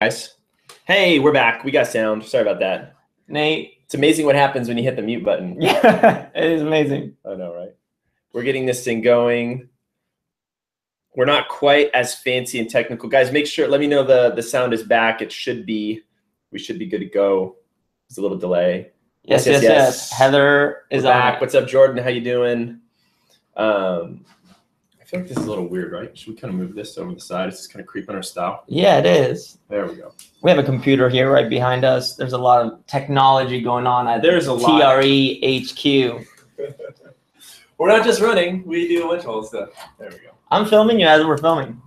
Nice. Hey, we're back. We got sound. Sorry about that. Nate. It's amazing what happens when you hit the mute button. Yeah, it is amazing. I know, right? We're getting this thing going. We're not quite as fancy and technical. Guys, make sure, let me know the sound is back. We should be good to go. There's a little delay. Yes. Heather is back. What's up, Jordan? How you doing? I feel like this is a little weird, right? Should we kind of move this over the side? It's just kind of creeping our style. Yeah, it is. There we go. We have a computer here right behind us. There's a lot of technology going on at There's a lot. TRE HQ. We're not just running. We do a bunch of all stuff. There we go. I'm filming you as we're filming.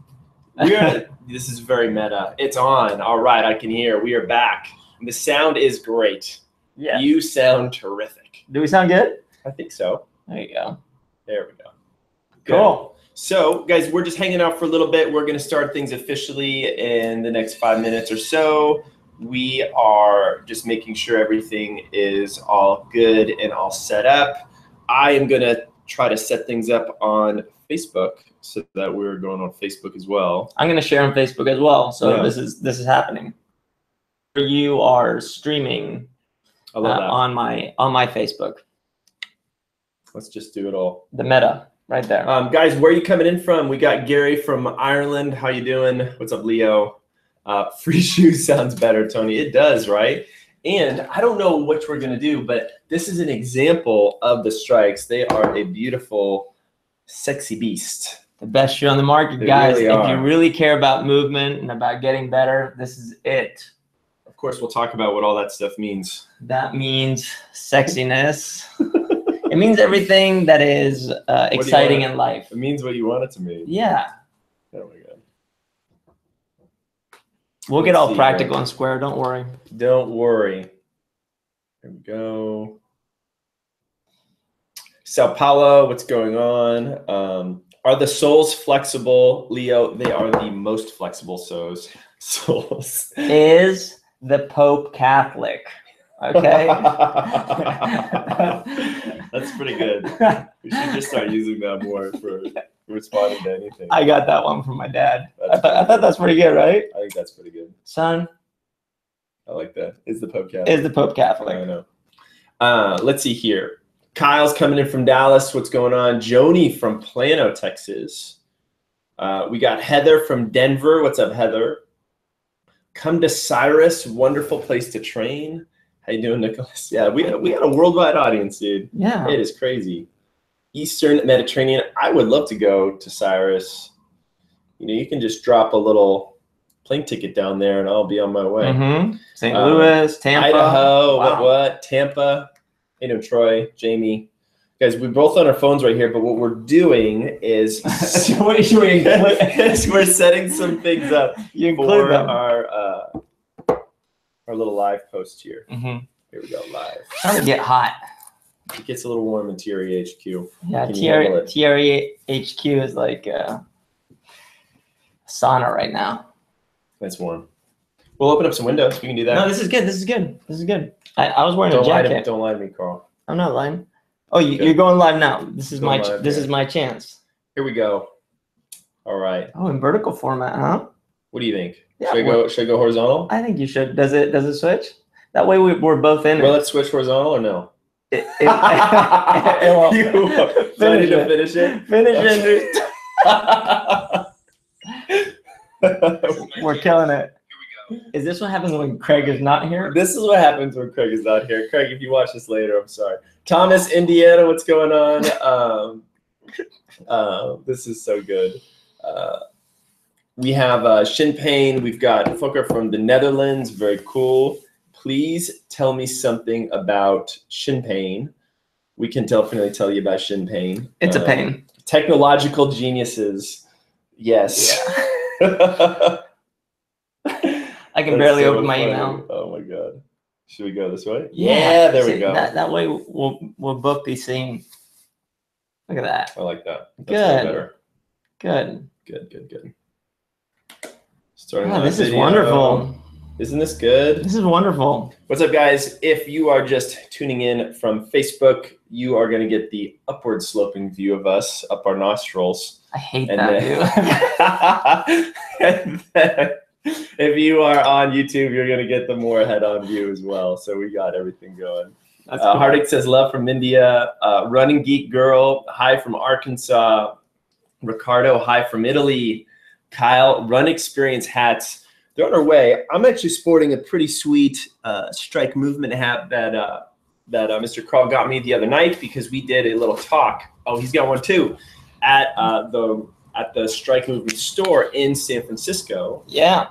This is very meta. It's on. All right, I can hear. We are back. The sound is great. Yeah. You sound terrific. Do we sound good? I think so. There you go. There we go. Good. Cool. So, guys, we're just hanging out for a little bit. We're going to start things officially in the next 5 minutes or so. We are just making sure everything is all good and all set up. I am going to try to set things up on Facebook so that we're going on Facebook as well. I'm going to share on Facebook as well. So this is happening. You are streaming on my Facebook. Let's just do it all. The meta right there. Guys, where are you coming in from? We got Gary from Ireland. How you doing? What's up, Leo? Free shoes sounds better, Tony. It does, right? And I don't know what we're going to do, but this is an example of the strikes. They are a beautiful, sexy beast. The best shoe on the market, They guys. really if are. you really care about movement and about getting better, this is it. Of course, we'll talk about what all that stuff means. That means sexiness. It means everything that is exciting in life. It means what you want it to mean. Yeah. There we go. We'll get all practical and square. Don't worry. Don't worry. There we go. Sao Paulo, what's going on? Are the soles flexible, Leo? They are the most flexible soles. Is the Pope Catholic? Okay. That's pretty good. We should just start using that more for responding to anything. I got that one from my dad. I thought that's pretty good, right? I think that's pretty good. Son. I like that. Is the Pope Catholic? Is the Pope Catholic? I know. Let's see here. Kyle's coming in from Dallas. What's going on? Joni from Plano, Texas. We got Heather from Denver. What's up, Heather? Come to Cyrus. Wonderful place to train. How you doing, Nicholas? Yeah, we had a worldwide audience, dude. Yeah. It is crazy. Eastern Mediterranean. I would love to go to Cyrus. You know, you can just drop a little plane ticket down there and I'll be on my way. Mm-hmm. St. Louis, Tampa. Idaho, wow. what? Tampa. You know, Troy, Jamie. Guys, we're both on our phones right here, but what we're doing is we're setting some things up for our little live post here. Mm-hmm. Here we go, live. It's starting to get hot. It gets a little warm in TRE HQ. Yeah, TRE HQ is like a sauna right now. It's warm. We'll open up some windows. We can do that. No, this is good. This is good. This is good. I was wearing a jacket. Don't lie to me, Carl. I'm not lying. Oh, you're going live now. This is is my chance. Here we go. All right. Oh, in vertical format, huh? What do you think? Yeah, should I go horizontal? I think you should. Does it switch? That way we're both in it. Well, let's switch horizontal or no? Finish it. We're killing it. Here we go. Is this what happens when Craig is not here? This is what happens when Craig is not here. Craig, if you watch this later, I'm sorry. Thomas, Indiana, what's going on? This is so good. We have shin pain. We've got Fokker from the Netherlands. Very cool. Please tell me something about shin pain. We can definitely tell you about shin pain. It's a pain. Technological geniuses. Yes. Yeah. I can barely open my email. Oh my God. Should we go this way? Yeah, there we go. That way we'll both be seeing. Look at that. I like that. That's good. Better. Good. Good. Starting this is wonderful. Isn't this good? This is wonderful. What's up, guys? If you are just tuning in from Facebook, you are going to get the upward sloping view of us up our nostrils. I hate that view. If you are on YouTube, you're going to get the more head-on view as well. So we got everything going. Cool. Hardik says, love from India. Running Geek Girl, hi from Arkansas. Ricardo, hi from Italy. Kyle, Run Experience hats. They're on our way. I'm actually sporting a pretty sweet Strike Movement hat that Mr. Carl got me the other night because we did a little talk. Oh, he's got one too at the Strike Movement store in San Francisco. Yeah.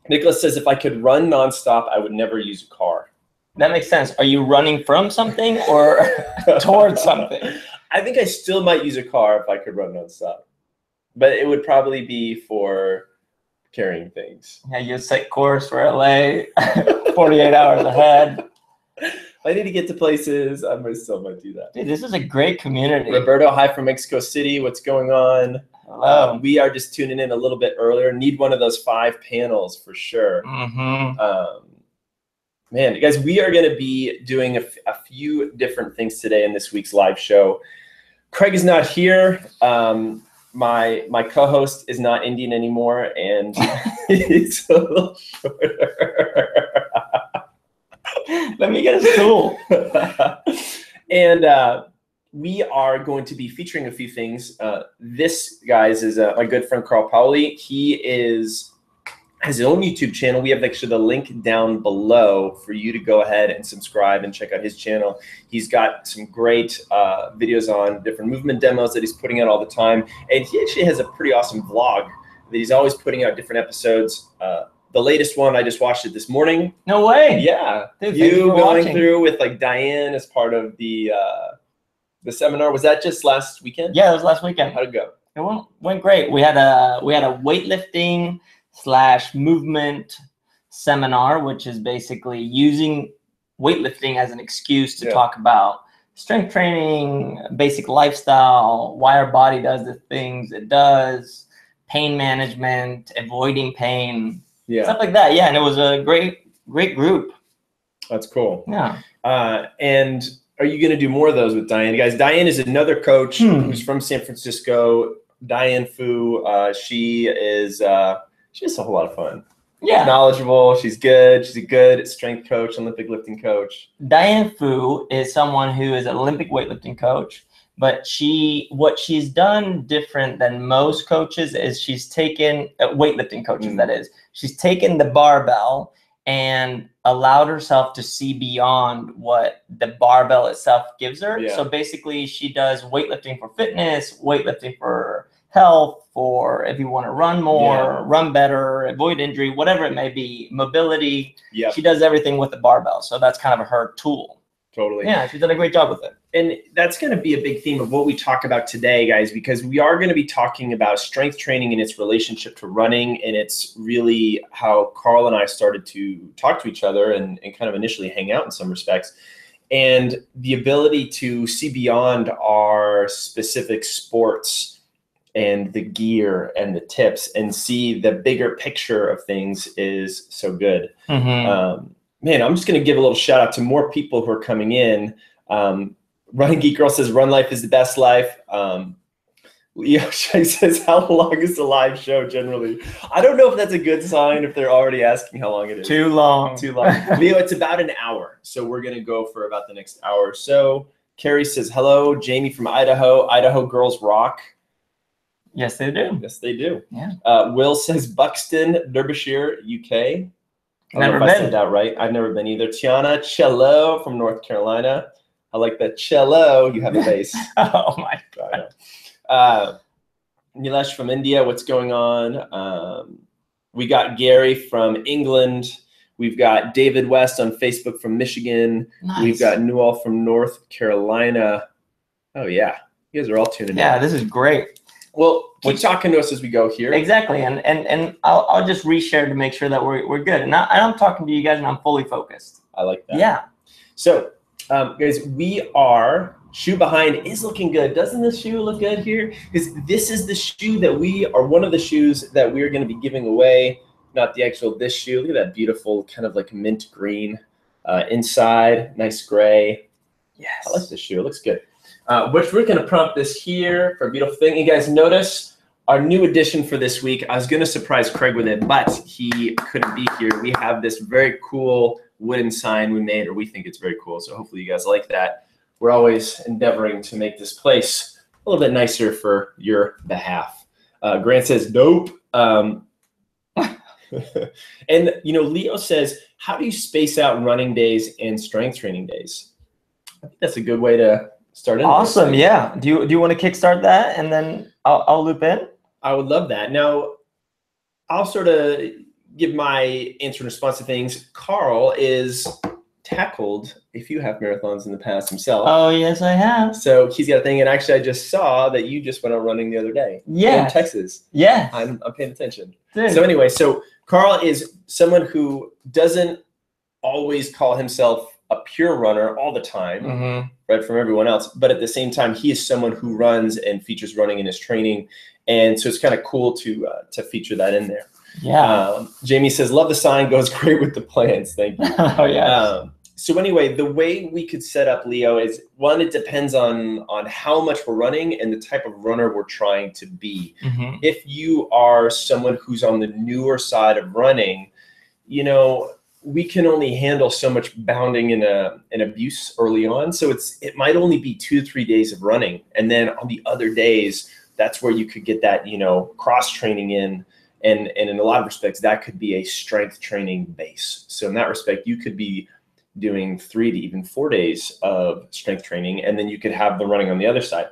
Nicholas says, if I could run nonstop, I would never use a car. That makes sense. Are you running from something or towards something? I think I still might use a car if I could run nonstop, but it would probably be for carrying things. Yeah, you set course for LA, 48 hours ahead. If I need to get to places, I still might do that. Dude, this is a great community. Roberto, hi from Mexico City. What's going on? Hello. We are just tuning in a little bit earlier. Need one of those 5 panels for sure. Man, guys, we are going to be doing a few different things today in this week's live show. Craig is not here. My co-host is not Indian anymore, and it's a little shorter. Let me get a stool. And we are going to be featuring a few things. This, guys, is my good friend Carl Paoli. He has his own YouTube channel. We have actually the link down below for you to go ahead and subscribe and check out his channel. He's got some great videos on different movement demos that he's putting out all the time. And he actually has a pretty awesome vlog that he's always putting out different episodes. The latest one, I just watched it this morning. No way. Yeah. Dude, you going through with like Diane as part of the seminar. Was that just last weekend? Yeah, it was last weekend. How'd it go? It went great. We had a weightlifting / movement seminar, which is basically using weightlifting as an excuse to talk about strength training, basic lifestyle, why our body does the things it does, pain management, avoiding pain, stuff like that. Yeah, and it was a great group. That's cool. Yeah. And are you going to do more of those with Diane? Guys, Diane is another coach who's from San Francisco. Diane Fu, she has a whole lot of fun. Yeah. Knowledgeable. She's good. She's a good strength coach, Olympic lifting coach. Diane Fu is someone who is an Olympic weightlifting coach, but what she's done different than most coaches is she's taken weightlifting coaches, that is, she's taken the barbell and allowed herself to see beyond what the barbell itself gives her. Yeah. So basically she does weightlifting for fitness, weightlifting for health, for if you want to run more, run better, avoid injury, whatever it may be, mobility. Yeah. She does everything with the barbell. So that's kind of her tool. Totally. Yeah, she's done a great job with it. And that's going to be a big theme of what we talk about today, guys, because we are going to be talking about strength training and its relationship to running. And it's really how Carl and I started to talk to each other and kind of initially hang out in some respects. And the ability to see beyond our specific sports and the gear and the tips and see the bigger picture of things is so good. Man, I'm just going to give a little shout out to more people who are coming in. Running Geek Girl says, run life is the best life. Leo Shai says, how long is the live show generally? I don't know if that's a good sign if they're already asking how long it is. Too long. Too long. Leo, it's about an hour. So we're going to go for about the next hour or so. Carrie says, hello. Jamie from Idaho. Idaho girls rock. Yes, they do. Yes, they do. Yeah. Will says Buxton, Derbyshire, UK. I don't know if I said that right. I've never been either. Tiana Cello from North Carolina. I like that cello. You have a bass. Oh my God. Nilesh from India. What's going on? We got Gary from England. We've got David West on Facebook from Michigan. Nice. We've got Newell from North Carolina. Oh yeah, you guys are all tuning in. Yeah, this is great. Well, keep talking to us as we go here. Exactly, and I'll just reshare to make sure that we're good. And I'm talking to you guys, and I'm fully focused. I like that. Yeah. So, guys, shoe behind is looking good. Doesn't this shoe look good here? Because this is the shoe that one of the shoes that we're going to be giving away. Not the actual this shoe. Look at that beautiful kind of like mint green inside, nice gray. Yes. I like this shoe. It looks good. Which we're going to prompt this here for a beautiful thing. You guys notice our new addition for this week. I was going to surprise Craig with it, but he couldn't be here. We have this very cool wooden sign we made, or we think it's very cool. So hopefully you guys like that. We're always endeavoring to make this place a little bit nicer for your behalf. Grant says, nope. And, Leo says, how do you space out running days and strength training days? I think that's a good way to start. Awesome. Yeah. Do you want to kickstart that, and then I'll loop in? I would love that. Now, I'll sort of give my answer in response to things. Carl is tackled a few half marathons in the past himself. Oh, yes, I have. So he's got a thing. And actually, I just saw that you just went out running the other day. Yeah. In Texas. Yeah. I'm paying attention. Dude. So anyway, so Carl is someone who doesn't always call himself a pure runner all the time, right, from everyone else. But at the same time, he is someone who runs and features running in his training. And so it's kind of cool to feature that in there. Yeah. Jamie says, love the sign, goes great with the plans. Thank you. Oh, yeah. So anyway, the way we could set up, Leo, is one, it depends on how much we're running and the type of runner we're trying to be. If you are someone who's on the newer side of running, we can only handle so much bounding and abuse early on. So it might only be 2 to 3 days of running. And then on the other days, that's where you could get that, cross training in. And in a lot of respects, that could be a strength training base. So in that respect, you could be doing 3 to even 4 days of strength training, and then you could have the running on the other side.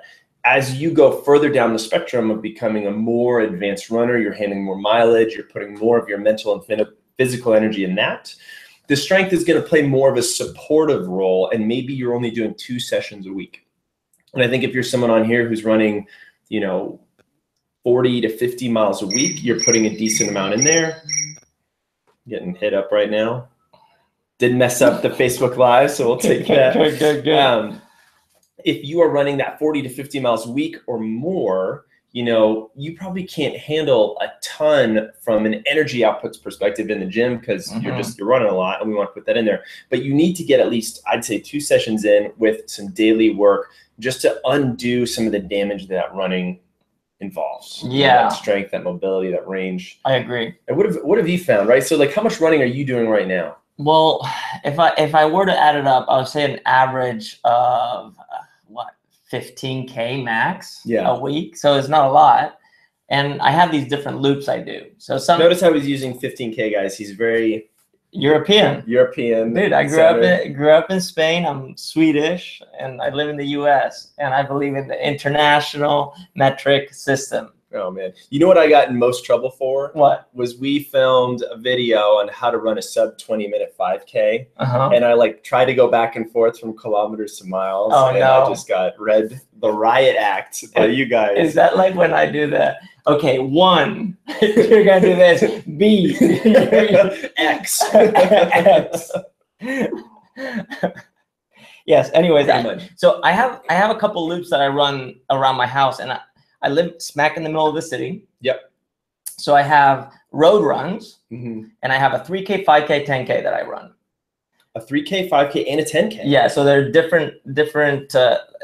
As you go further down the spectrum of becoming a more advanced runner, you're handling more mileage, you're putting more of your mental and physical energy in that. The strength is going to play more of a supportive role, and maybe you're only doing 2 sessions a week. And I think if you're someone on here who's running, 40 to 50 miles a week, you're putting a decent amount in there. Getting hit up right now. Didn't mess up the Facebook Live, so we'll take that. Good. If you are running that 40 to 50 miles a week or more, you probably can't handle a ton from an energy outputs perspective in the gym, because you're running a lot, and we want to put that in there. But you need to get at least, I'd say, 2 sessions in with some daily work just to undo some of the damage that running involves. Yeah. That strength, that mobility, that range. I agree. And what have you found, right? So how much running are you doing right now? Well, if I were to add it up, I would say an average of 15K max a week. So it's not a lot. And I have these different loops I do. So notice how he's using 15K, guys. He's very European. Dude, I grew up in Spain. I'm Swedish, and I live in the US, and I believe in the international metric system. Oh man. You know what I got in most trouble for? What? Was we filmed a video on how to run a sub 20-minute 5K. And I tried to go back and forth from kilometers to miles. Oh, and no. I just got read the riot act by you guys. Is that like when I do that? Okay, 1, you're gonna do this. B, X. X. Yes. Anyways, so I have a couple loops that I run around my house, and I live smack in the middle of the city. Yep. So I have road runs, and I have a 3K, 5K, 10K that I run. A 3K, 5K, and a 10K. Yeah, so there are different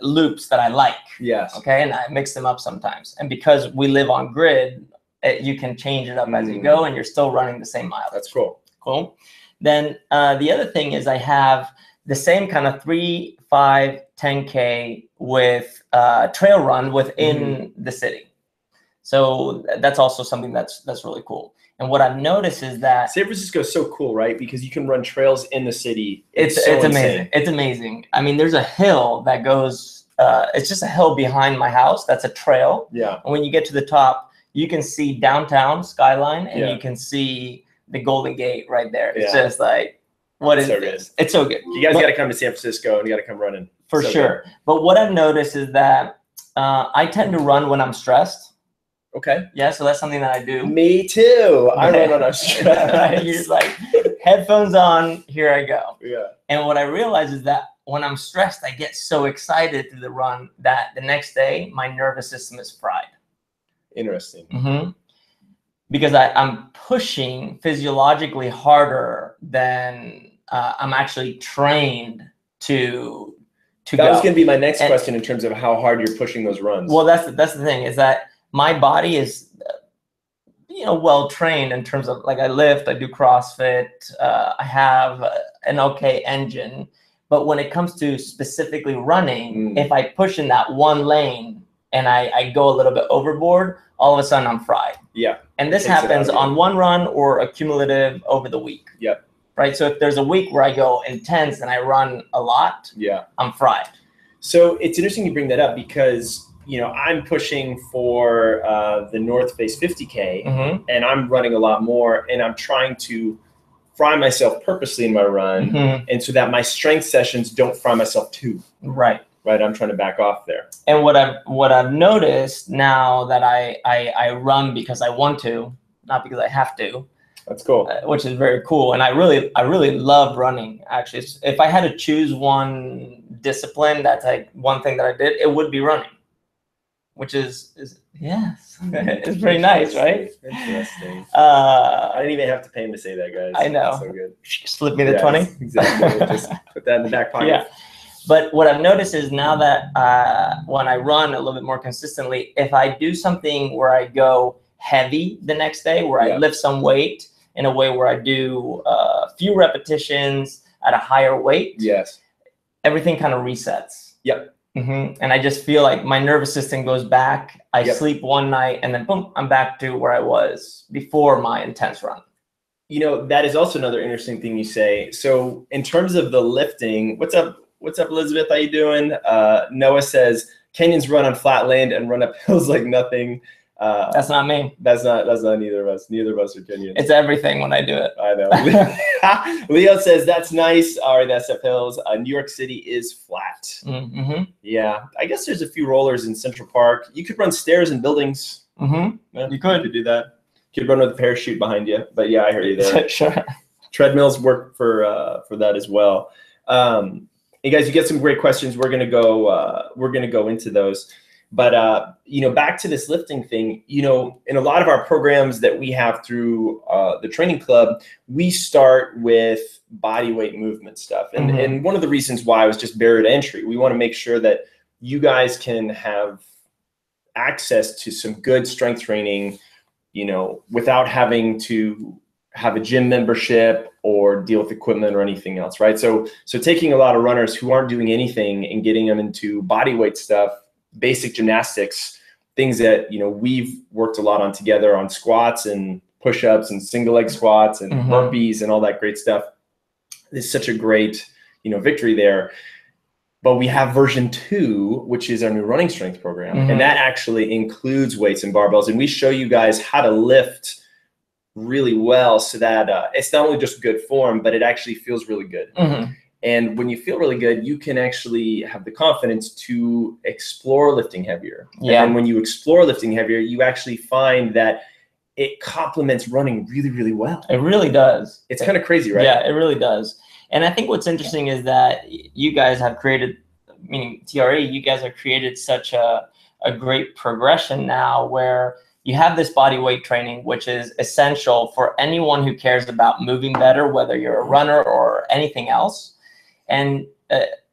loops that I like. Yes. Okay, and I mix them up sometimes. And because we live on grid, you can change it up as you go, and you're still running the same miles. That's cool. Cool. Then the other thing is I have the same kind of 3, 5, 10K with trail run within the city. So that's also something that's really cool. And what I've noticed is that San Francisco is so cool, right? Because you can run trails in the city. It's amazing. It's amazing. I mean, there's a hill that goes, it's just a hill behind my house. That's a trail. Yeah. And when you get to the top, you can see downtown skyline, and you can see the Golden Gate right there. It's just like, what is this? It's so good. You guys got to come to San Francisco, and you got to come running. For sure. Good. But what I've noticed is that I tend to run when I'm stressed. Okay. Yeah, so that's something that I do. Me too. I run when I'm stressed. Right? You're just like, headphones on, here I go. Yeah. And what I realize is that when I'm stressed, I get so excited through the run that the next day, my nervous system is fried. Interesting. Because I'm pushing physiologically harder than I'm actually trained to That was going to be my next question in terms of how hard you're pushing those runs. Well, that's the thing, is that my body is, well trained in terms of, like, I lift, I do CrossFit, I have an okay engine. But when it comes to specifically running, if I push in that one lane and I go a little bit overboard, all of a sudden I'm fried. Yeah. And this happens on one run or accumulative over the week. Yep. Right. So if there's a week where I go intense and I run a lot, I'm fried. So it's interesting you bring that up because, I'm pushing for the North Face 50K and I'm running a lot more and I'm trying to fry myself purposely in my run and so that my strength sessions don't fry myself too. Right. I'm trying to back off there. And what I've noticed now that I run because I want to, not because I have to. That's cool. Which is very cool. And I really love running, actually. If I had to choose one discipline, that's like one thing that I did, it would be running. Which is yes, it's very nice, right? Interesting. I didn't even have to pay him to say that, guys. I know. That's so good. Slip me the 20. Exactly. Just put that in the back pocket. Yeah. But what I've noticed is now that when I run a little bit more consistently, if I do something where I go heavy the next day, where I lift some weight in a way where I do a few repetitions at a higher weight, everything kind of resets. Yep. And I just feel like my nervous system goes back. I sleep one night and then boom, I'm back to where I was before my intense run. That is also another interesting thing you say. So in terms of the lifting, what's up, Elizabeth? How you doing? Noah says, Kenyans run on flat land and run up hills like nothing. That's not me. That's not neither of us. Neither of us are Kenyan. It's everything when I do it. I know. Leo says that's nice. All right, that's up hills. New York City is flat. Yeah, I guess there's a few rollers in Central Park. You could run stairs in buildings. You could do that. You could run with a parachute behind you. But yeah, I heard you there. Sure. Treadmills work for that as well. Hey guys, you get some great questions. We're gonna go into those. But, back to this lifting thing, in a lot of our programs that we have through the training club, we start with body weight movement stuff. And one of the reasons why was just barrier to entry. We want to make sure that you guys can have access to some good strength training, without having to have a gym membership or deal with equipment or anything else, right? So taking a lot of runners who aren't doing anything and getting them into body weight stuff, basic gymnastics, things that we've worked a lot on together on squats and push-ups and single leg squats and burpees and all that great stuff. It's such a great victory there. But we have version 2, which is our new running strength program, and that actually includes weights and barbells, and we show you guys how to lift really well so that it's not only just good form, but it actually feels really good. And when you feel really good, you can actually have the confidence to explore lifting heavier. Yeah. And when you explore lifting heavier, you actually find that it complements running really, really well. It really does. It's kind of crazy, right? Yeah, it really does. And I think what's interesting is that you guys have created, meaning TRE, you guys have created such a great progression now where you have this body weight training, which is essential for anyone who cares about moving better, whether you're a runner or anything else. And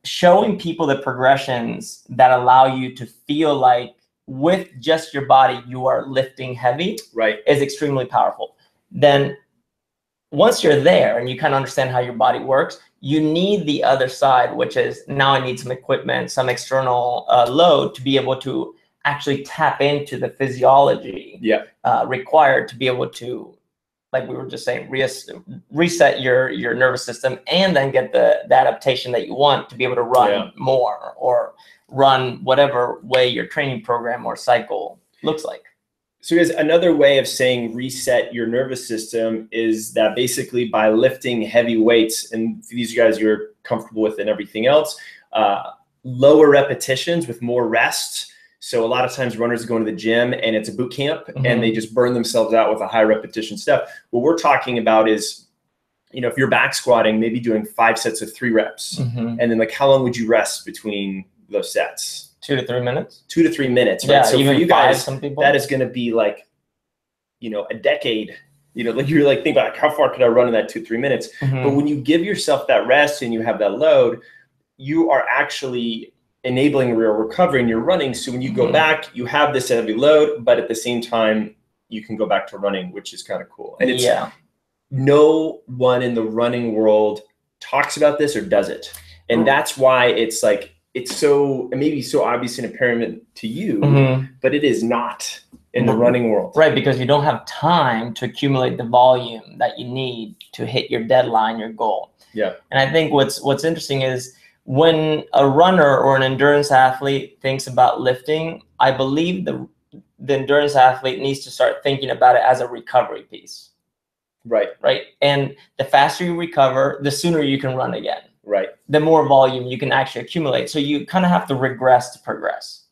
showing people the progressions that allow you to feel like with just your body, you are lifting heavy, is extremely powerful. Then once you're there and you kind of understand how your body works, you need the other side, which is now I need some equipment, some external load to be able to actually tap into the physiology required to be able to, like we were just saying, reset your nervous system and then get the adaptation that you want to be able to run more or run whatever way your training program or cycle looks like. So guys, another way of saying reset your nervous system is that basically by lifting heavy weights, and these guys you're comfortable with and everything else, lower repetitions with more rest. So a lot of times runners go into the gym and it's a boot camp and they just burn themselves out with a high repetition stuff. What we're talking about is, if you're back squatting, maybe doing 5 sets of 3 reps. And then like, how long would you rest between those sets? 2 to 3 minutes. 2 to 3 minutes, right? Yeah, so even for you 5, guys, some people. that is going to be like, a decade. Like you're like, think about how far could I run in that 2 to 3 minutes? But when you give yourself that rest and you have that load, you are actually enabling real recovery in your running. So when you go back, you have this heavy load, but at the same time, you can go back to running, which is kind of cool. And it's no one in the running world talks about this or does it. And that's why it's like, it's so, it may be so obvious and apparent to you, but it is not in the running world. Right, because you don't have time to accumulate the volume that you need to hit your deadline, your goal. Yeah. And I think what's interesting is when a runner or an endurance athlete thinks about lifting, I believe the endurance athlete needs to start thinking about it as a recovery piece. Right. Right. And the faster you recover, the sooner you can run again. Right. The more volume you can actually accumulate. So you kind of have to regress to progress.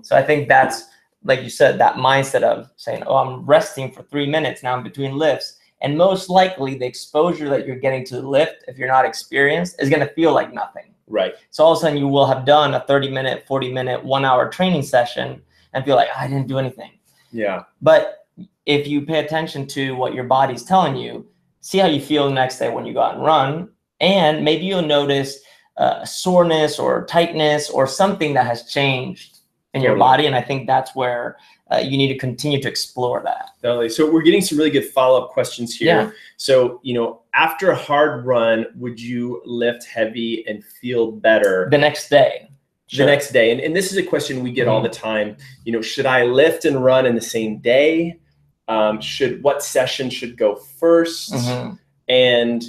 So I think that's, like you said, that mindset of saying, oh, I'm resting for 3 minutes now in between lifts. And most likely the exposure that you're getting to the lift, if you're not experienced, is going to feel like nothing. Right. So all of a sudden you will have done a 30-minute, 40-minute, 1-hour training session and feel like, I didn't do anything. Yeah. But if you pay attention to what your body's telling you, see how you feel the next day when you go out and run. And maybe you'll notice soreness or tightness or something that has changed in your body. And I think that's where you need to continue to explore that. Definitely. So we're getting some really good follow-up questions here. Yeah. So, after a hard run, would you lift heavy and feel better? The next day. The next day. And this is a question we get all the time. Should I lift and run in the same day? What session should go first? And,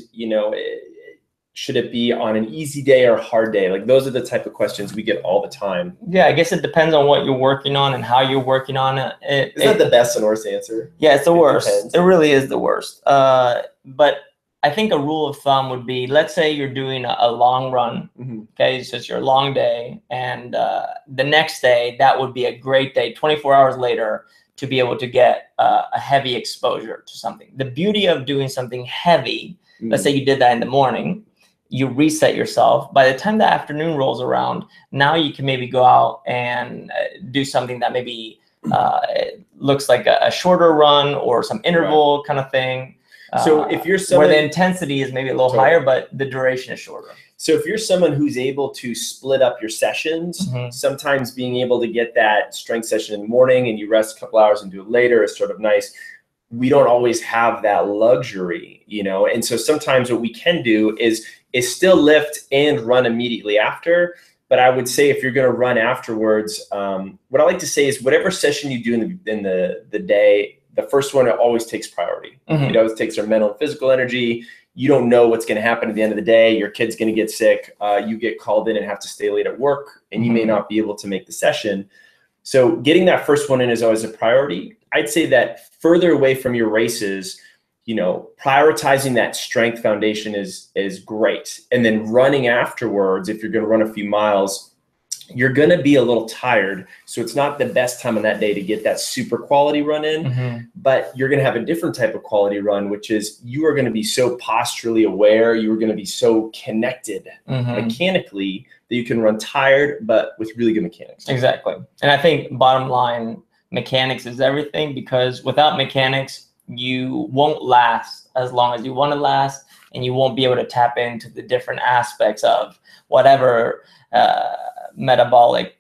should it be on an easy day or a hard day? Like, those are the type of questions we get all the time. Yeah, I guess it depends on what you're working on and how you're working on it. Is that the best and worst answer? Yeah, it's the worst. Depends. It really is the worst. But I think a rule of thumb would be, let's say you're doing a long run. Okay, so it's your long day. And the next day, that would be a great day, 24 hours later, to be able to get a heavy exposure to something. The beauty of doing something heavy, let's say you did that in the morning, you reset yourself. By the time the afternoon rolls around, now you can maybe go out and do something that maybe it looks like a shorter run or some interval kind of thing. So if you're someone where the intensity is maybe a little higher, but the duration is shorter. So if you're someone who's able to split up your sessions, sometimes being able to get that strength session in the morning and you rest a couple hours and do it later is sort of nice. We don't always have that luxury, and so sometimes what we can do is still lift and run immediately after. But I would say if you're going to run afterwards, what I like to say is whatever session you do in the day, the first one always takes priority. It always takes our mental and physical energy. You don't know what's going to happen at the end of the day. Your kid's going to get sick. You get called in and have to stay late at work, and you may not be able to make the session. So getting that first one in is always a priority. I'd say that further away from your races, prioritizing that strength foundation is great. And then running afterwards, if you're going to run a few miles, you're going to be a little tired. So it's not the best time on that day to get that super quality run in, but you're going to have a different type of quality run, which is you are going to be so posturally aware. You are going to be so connected mechanically that you can run tired, but with really good mechanics. Exactly. And I think bottom line, mechanics is everything, because without mechanics, you won't last as long as you want to last, and you won't be able to tap into the different aspects of whatever metabolic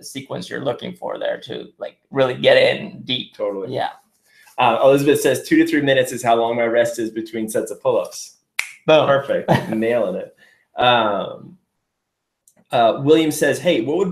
sequence you're looking for there to really get in deep. Totally. Yeah. Elizabeth says 2 to 3 minutes is how long my rest is between sets of pull-ups. Boom. Perfect. Nailing it. William says, hey, what would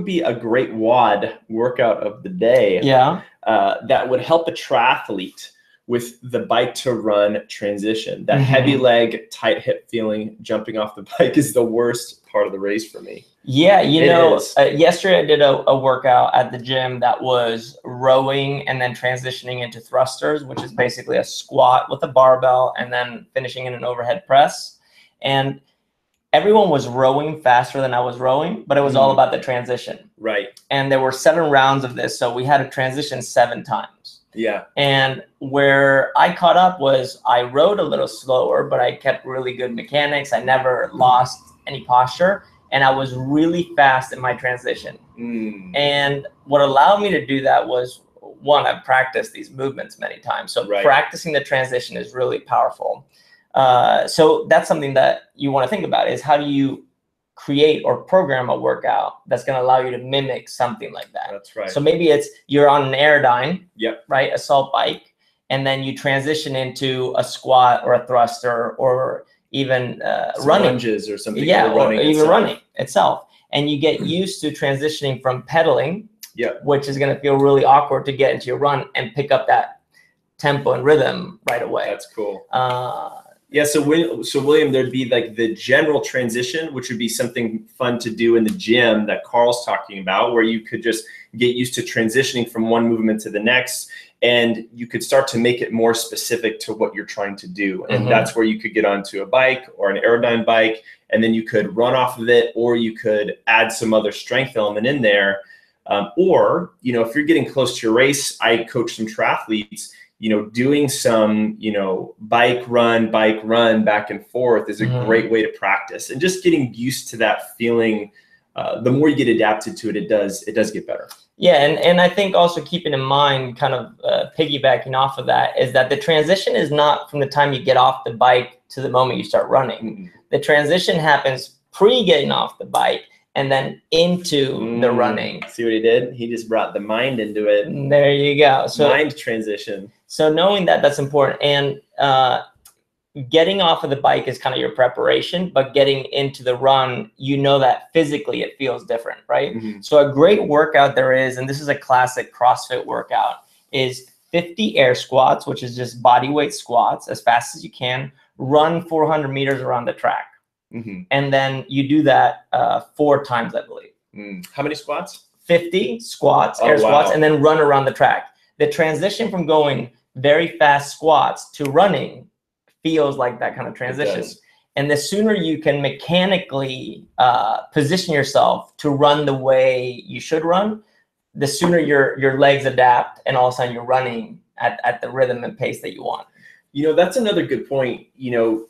be a great WOD workout of the day? Yeah. That would help a triathlete with the bike to run transition. That heavy leg, tight hip feeling jumping off the bike is the worst part of the race for me. Yeah, yesterday I did a workout at the gym that was rowing and then transitioning into thrusters, which is basically a squat with a barbell and then finishing in an overhead press. And everyone was rowing faster than I was rowing, but it was all about the transition. Right. And there were 7 rounds of this, so we had to transition 7 times. Yeah. And where I caught up was I rode a little slower, but I kept really good mechanics. I never lost any posture, and I was really fast in my transition. And what allowed me to do that was, one, I've practiced these movements many times. So practicing the transition is really powerful. So that's something that you want to think about, is how do you create or program a workout that's going to allow you to mimic something like that. That's right. So maybe it's you're on an Aerodyne, yep, right, assault bike, and then you transition into a squat or a thruster or even running, lunges or something. Yeah, or even running itself, and you get used to transitioning from pedaling, which is going to feel really awkward to get into your run and pick up that tempo and rhythm right away. That's cool. Yeah, so William, there'd be like the general transition, which would be something fun to do in the gym that Carl's talking about, where you could just get used to transitioning from one movement to the next, and you could start to make it more specific to what you're trying to do. And that's where you could get onto a bike or an Aerodyne bike, and then you could run off of it, or you could add some other strength element in there. Or, you know, if you're getting close to your race, I coach some triathletes, you know, doing some, you know, bike run back and forth is a great way to practice, and just getting used to that feeling. The more you get adapted to it, it does get better. Yeah, and I think also keeping in mind, kind of piggybacking off of that, is that the transition is not from the time you get off the bike to the moment you start running. The transition happens pre-getting off the bike and then into the running. See what he did? He just brought the mind into it. There you go. So mind transition. So knowing that, that's important. And getting off of the bike is kind of your preparation, but getting into the run, you know that physically it feels different, right? So a great workout there is, and this is a classic CrossFit workout, is 50 air squats, which is just body weight squats as fast as you can, run 400 meters around the track. And then you do that 4 times, I believe. How many squats? 50 squats, air squats, and then run around the track. The transition from going very fast squats to running feels like that kind of transition. And the sooner you can mechanically position yourself to run the way you should run, the sooner your legs adapt, and all of a sudden you're running at the rhythm and pace that you want. You know, that's another good point. You know,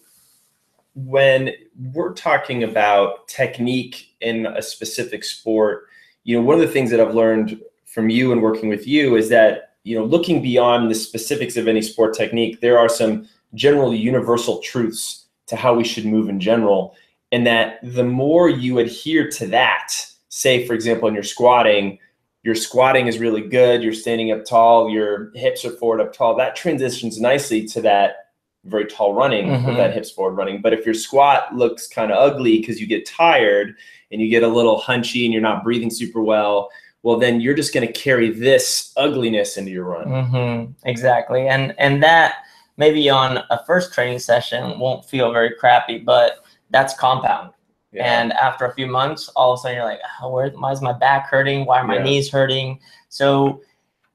when we're talking about technique in a specific sport, you know, one of the things that I've learned from you and working with you is that, you know, looking beyond the specifics of any sport technique, there are some general universal truths to how we should move in general. And that the more you adhere to that, say, for example, in your squatting is really good, you're standing up tall, your hips are forward up tall, that transitions nicely to that very tall running with that hips forward running. But if your squat looks kind of ugly because you get tired and you get a little hunchy and you're not breathing super well, well, then you're just going to carry this ugliness into your run. Exactly. And that maybe on a first training session won't feel very crappy, but that's compound. And after a few months, all of a sudden you're like, oh, why is my back hurting? Why are my knees hurting? So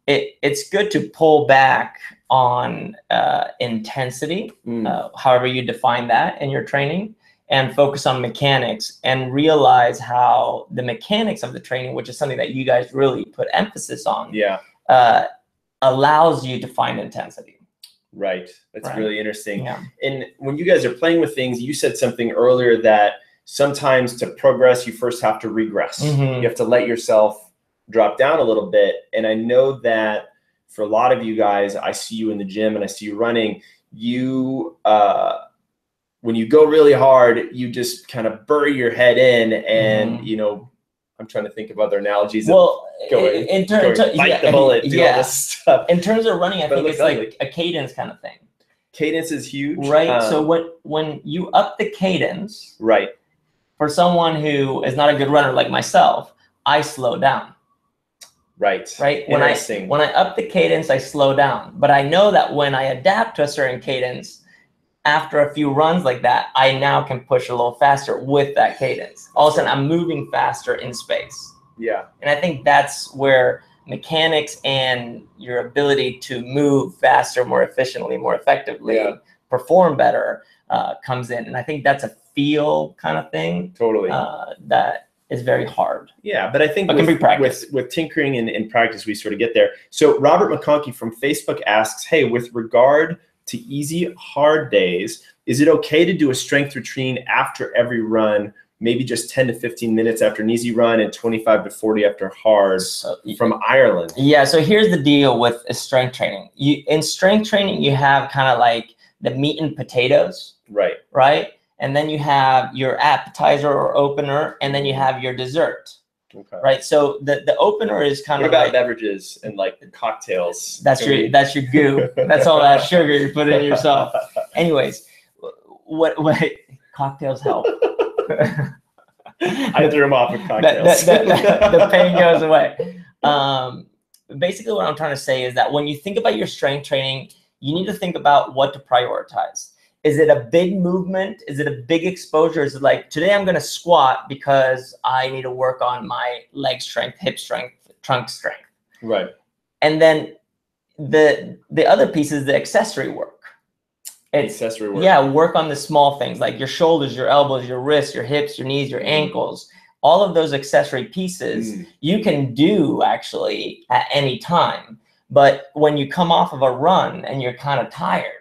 it's good to pull back on intensity, however you define that in your training, and focus on mechanics and realize how the mechanics of the training, which is something that you guys really put emphasis on, allows you to find intensity. Right. That's really interesting. And when you guys are playing with things, you said something earlier that sometimes to progress, you first have to regress. You have to let yourself drop down a little bit. And I know that for a lot of you guys, I see you in the gym and I see you running, you, when you go really hard, you just kind of bury your head in and, you know, I'm trying to think of other analogies. Well, bite the bullet, do all this stuff. In terms of running, I think it's like a cadence kind of thing. Cadence is huge. Right. So when you up the cadence, right, for someone who is not a good runner like myself, I slow down. Right. When I up the cadence, I slow down. But I know that when I adapt to a certain cadence, after a few runs like that, I now can push a little faster with that cadence. All of a sudden, I'm moving faster in space. Yeah. And I think that's where mechanics and your ability to move faster, more efficiently, more effectively, perform better comes in. And I think that's a feel kind of thing. Totally. That is very hard. Yeah, but I think with tinkering and practice, we sort of get there. So Robert McConkey from Facebook asks, hey, with regard to easy, hard days, is it okay to do a strength routine after every run, maybe just 10 to 15 minutes after an easy run and 25 to 40 after hard, from Ireland? Yeah, so here's the deal with strength training. In strength training, you have kind of like the meat and potatoes. Right. Right? and then you have your appetizer or opener, and then you have your dessert. Okay. Right. So the opener is kind What of about like beverages and like cocktails? that's your goo. That's all that sugar you put in yourself. Anyways, what cocktails help. I threw him off with cocktails. The pain goes away. Basically, what I'm trying to say is that when you think about your strength training, you need to think about what to prioritize. Is it a big movement? Is it a big exposure? Is it like, today I'm going to squat because I need to work on my leg strength, hip strength, trunk strength. Right. And then the other piece is the accessory work. Accessory work. Yeah, work on the small things like your shoulders, your elbows, your wrists, your hips, your knees, your ankles. All of those accessory pieces you can do actually at any time. But when you come off of a run and you're kind of tired,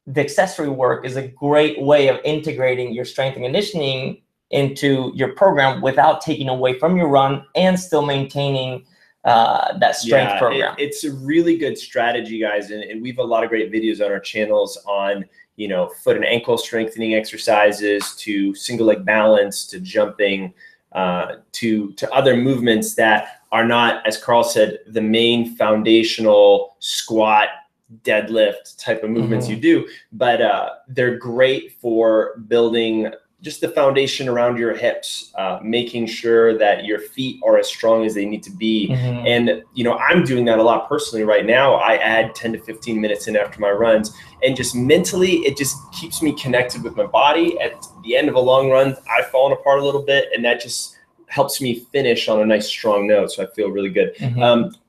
the accessory work is a great way of integrating your strength and conditioning into your program without taking away from your run and still maintaining that strength program. It's a really good strategy, guys. And we have a lot of great videos on our channels on, you know, foot and ankle strengthening exercises, to single leg balance, to jumping, to other movements that are not, as Carl said, the main foundational squat, deadlift type of movements you do, but they're great for building just the foundation around your hips, making sure that your feet are as strong as they need to be. And, you know, I'm doing that a lot personally right now. I add 10 to 15 minutes in after my runs, and just mentally, it just keeps me connected with my body. At the end of a long run, I've fallen apart a little bit, and that just helps me finish on a nice strong note. So I feel really good.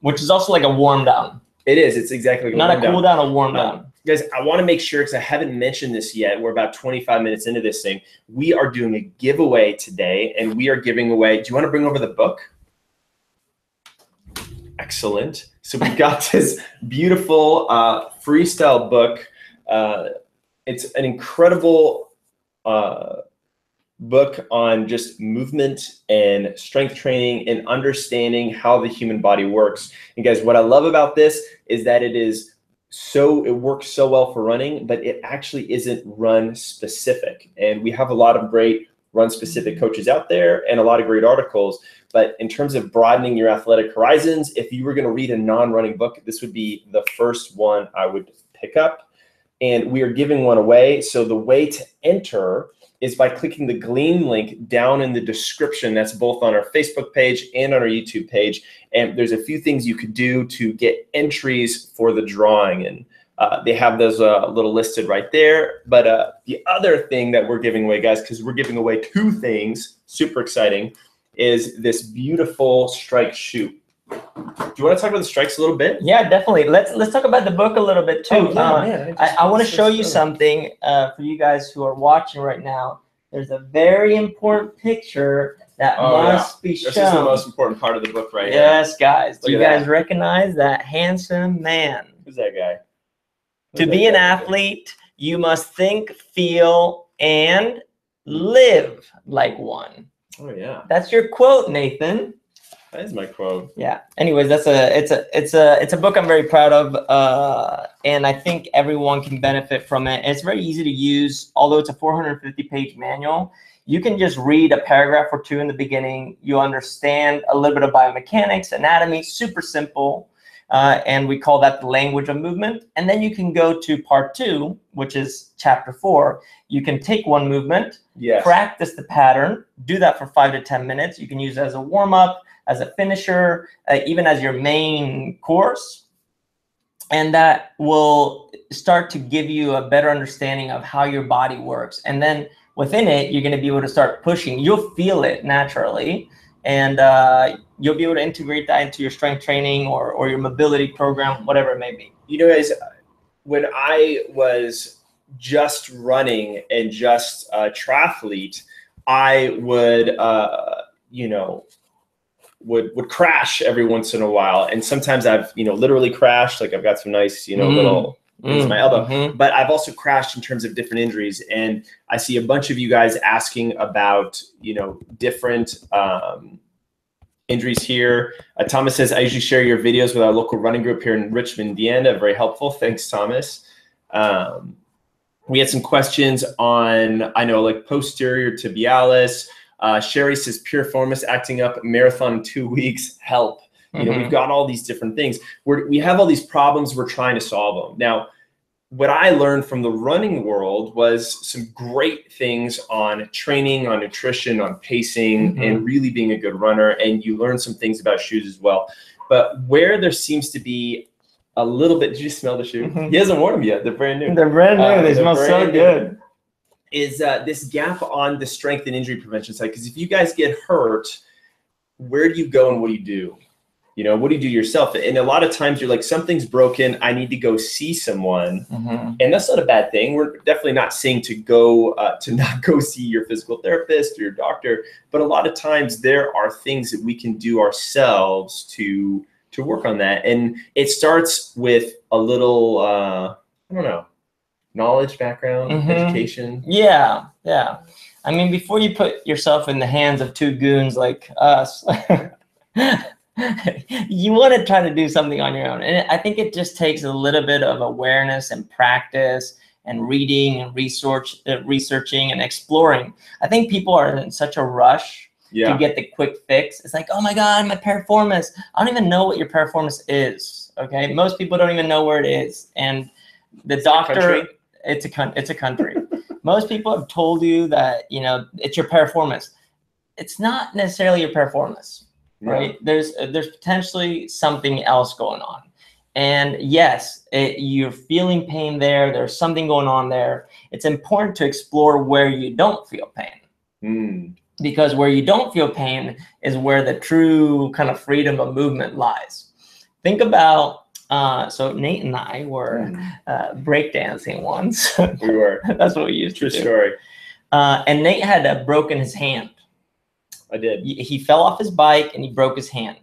Which is also like a warm down. It is. It's exactly like not a cool down, a warm down. Guys, I want to make sure, because I haven't mentioned this yet, we're about 25 minutes into this thing. We are doing a giveaway today, and we are giving away, do you want to bring over the book? Excellent. So we've got this beautiful freestyle book. It's an incredible book on just movement and strength training and understanding how the human body works. And guys, what I love about this is that it works so well for running, but it actually isn't run specific. And we have a lot of great run specific coaches out there and a lot of great articles. But in terms of broadening your athletic horizons, if you were going to read a non-running book, this would be the first one I would pick up. And we are giving one away. So the way to enter is by clicking the Glean link down in the description. That's both on our Facebook page and on our YouTube page. And there's a few things you could do to get entries for the drawing. And they have those little listed right there. But the other thing that we're giving away, guys, because we're giving away two things, super exciting, is this beautiful strike shoe. Do you want to talk about the strikes a little bit? Yeah, definitely. Let's talk about the book a little bit too. Oh, yeah, man. I want to show you something for you guys who are watching right now. There's a very important picture that must be shown. This is the most important part of the book right here. Yes, guys. Do you guys recognize that handsome man? Who's that guy? To be an athlete, you must think, feel, and live like one. Oh yeah. That's your quote, Nathan. That is my quote. Yeah. Anyways, it's a book I'm very proud of, and I think everyone can benefit from it. And it's very easy to use. Although it's a 450-page manual, you can just read a paragraph or two in the beginning. You understand a little bit of biomechanics, anatomy, super simple, and we call that the language of movement. And then you can go to part 2, which is chapter 4. You can take one movement, practice the pattern, do that for 5 to 10 minutes. You can use it as a warm-up, as a finisher, even as your main course. And that will start to give you a better understanding of how your body works. And then within it, you're going to be able to start pushing. You'll feel it naturally. And you'll be able to integrate that into your strength training or your mobility program, whatever it may be. You know, guys, when I was just running and just a triathlete, I would, would crash every once in a while. And sometimes I've, literally crashed. Like I've got some nice, little things in my elbow, but I've also crashed in terms of different injuries. And I see a bunch of you guys asking about, different injuries here. Thomas says, I usually share your videos with our local running group here in Richmond, Indiana. Very helpful. Thanks, Thomas. We had some questions on, I know, like posterior tibialis. Sherry says piriformis acting up, marathon in 2 weeks, help. You know, we've got all these different things. We have all these problems, we're trying to solve them. Now, what I learned from the running world was some great things on training, on nutrition, on pacing, and really being a good runner. And you learn some things about shoes as well. But where there seems to be a little bit, did you smell the shoe? He hasn't worn them yet. They're brand new. They're brand new. They smell so good. Is this gap on the strength and injury prevention side? Because if you guys get hurt, where do you go and what do you do? You know, what do you do yourself? And a lot of times you're like, something's broken. I need to go see someone. And that's not a bad thing. We're definitely not saying to go to not go see your physical therapist or your doctor. But a lot of times there are things that we can do ourselves to work on that. And it starts with a little, I don't know, knowledge, background, education. Yeah. I mean, before you put yourself in the hands of two goons like us, you want to try to do something on your own. And I think it just takes a little bit of awareness and practice and reading and researching and exploring. I think people are in such a rush to get the quick fix. It's like, oh my God, my piriformis. I don't even know what your piriformis is. Okay. Most people don't even know where it is. And the doctor, it's a country. Most people have told you that, you know, it's your piriformis. It's not necessarily your piriformis, right? There's potentially something else going on. And yes, you're feeling pain there. There's something going on there. It's important to explore where you don't feel pain. Because where you don't feel pain is where the true kind of freedom of movement lies. Think about, so Nate and I were breakdancing once. We were. That's what we used to do. True story. And Nate had broken his hand. I did. He fell off his bike and he broke his hand.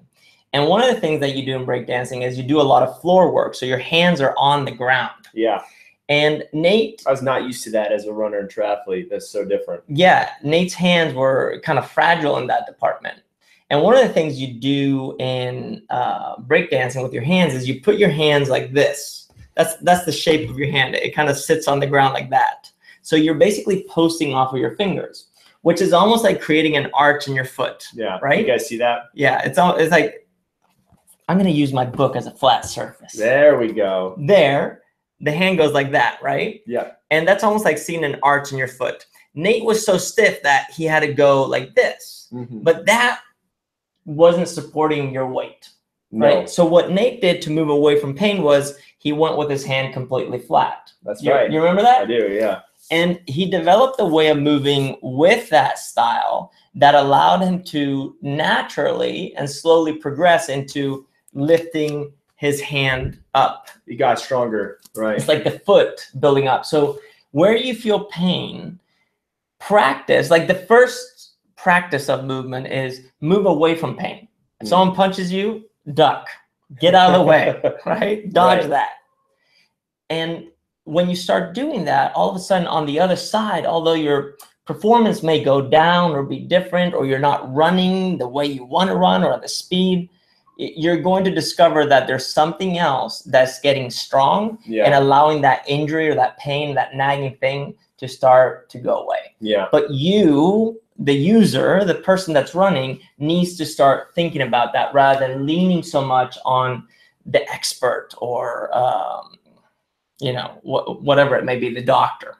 And one of the things that you do in breakdancing is you do a lot of floor work. So your hands are on the ground. Yeah. And Nate, I was not used to that as a runner and triathlete. That's so different. Yeah, Nate's hands were kind of fragile in that department. And one of the things you do in breakdancing with your hands is you put your hands like this. That's the shape of your hand. It kind of sits on the ground like that. So you're basically posting off of your fingers, which is almost like creating an arch in your foot. Yeah. Right? You guys see that? Yeah. It's like, I'm going to use my book as a flat surface. There we go. There. The hand goes like that, right? Yeah. And that's almost like seeing an arch in your foot. Nate was so stiff that he had to go like this. But that wasn't supporting your weight, right? No. So what Nate did to move away from pain was he went with his hand completely flat. That's right. You remember that? I do, yeah. And he developed a way of moving with that style that allowed him to naturally and slowly progress into lifting his hand up. He got stronger, right? It's like the foot building up. So where you feel pain, practice, like the first practice of movement is move away from pain. If someone punches you, duck, get out of the way, right? Dodge that. And when you start doing that, all of a sudden on the other side, although your performance may go down or be different, or you're not running the way you want to run or at the speed, you're going to discover that there's something else that's getting strong and allowing that injury or that pain, that nagging thing to start to go away. Yeah. But you, the user, the person that's running, needs to start thinking about that rather than leaning so much on the expert or, you know, whatever it may be, the doctor.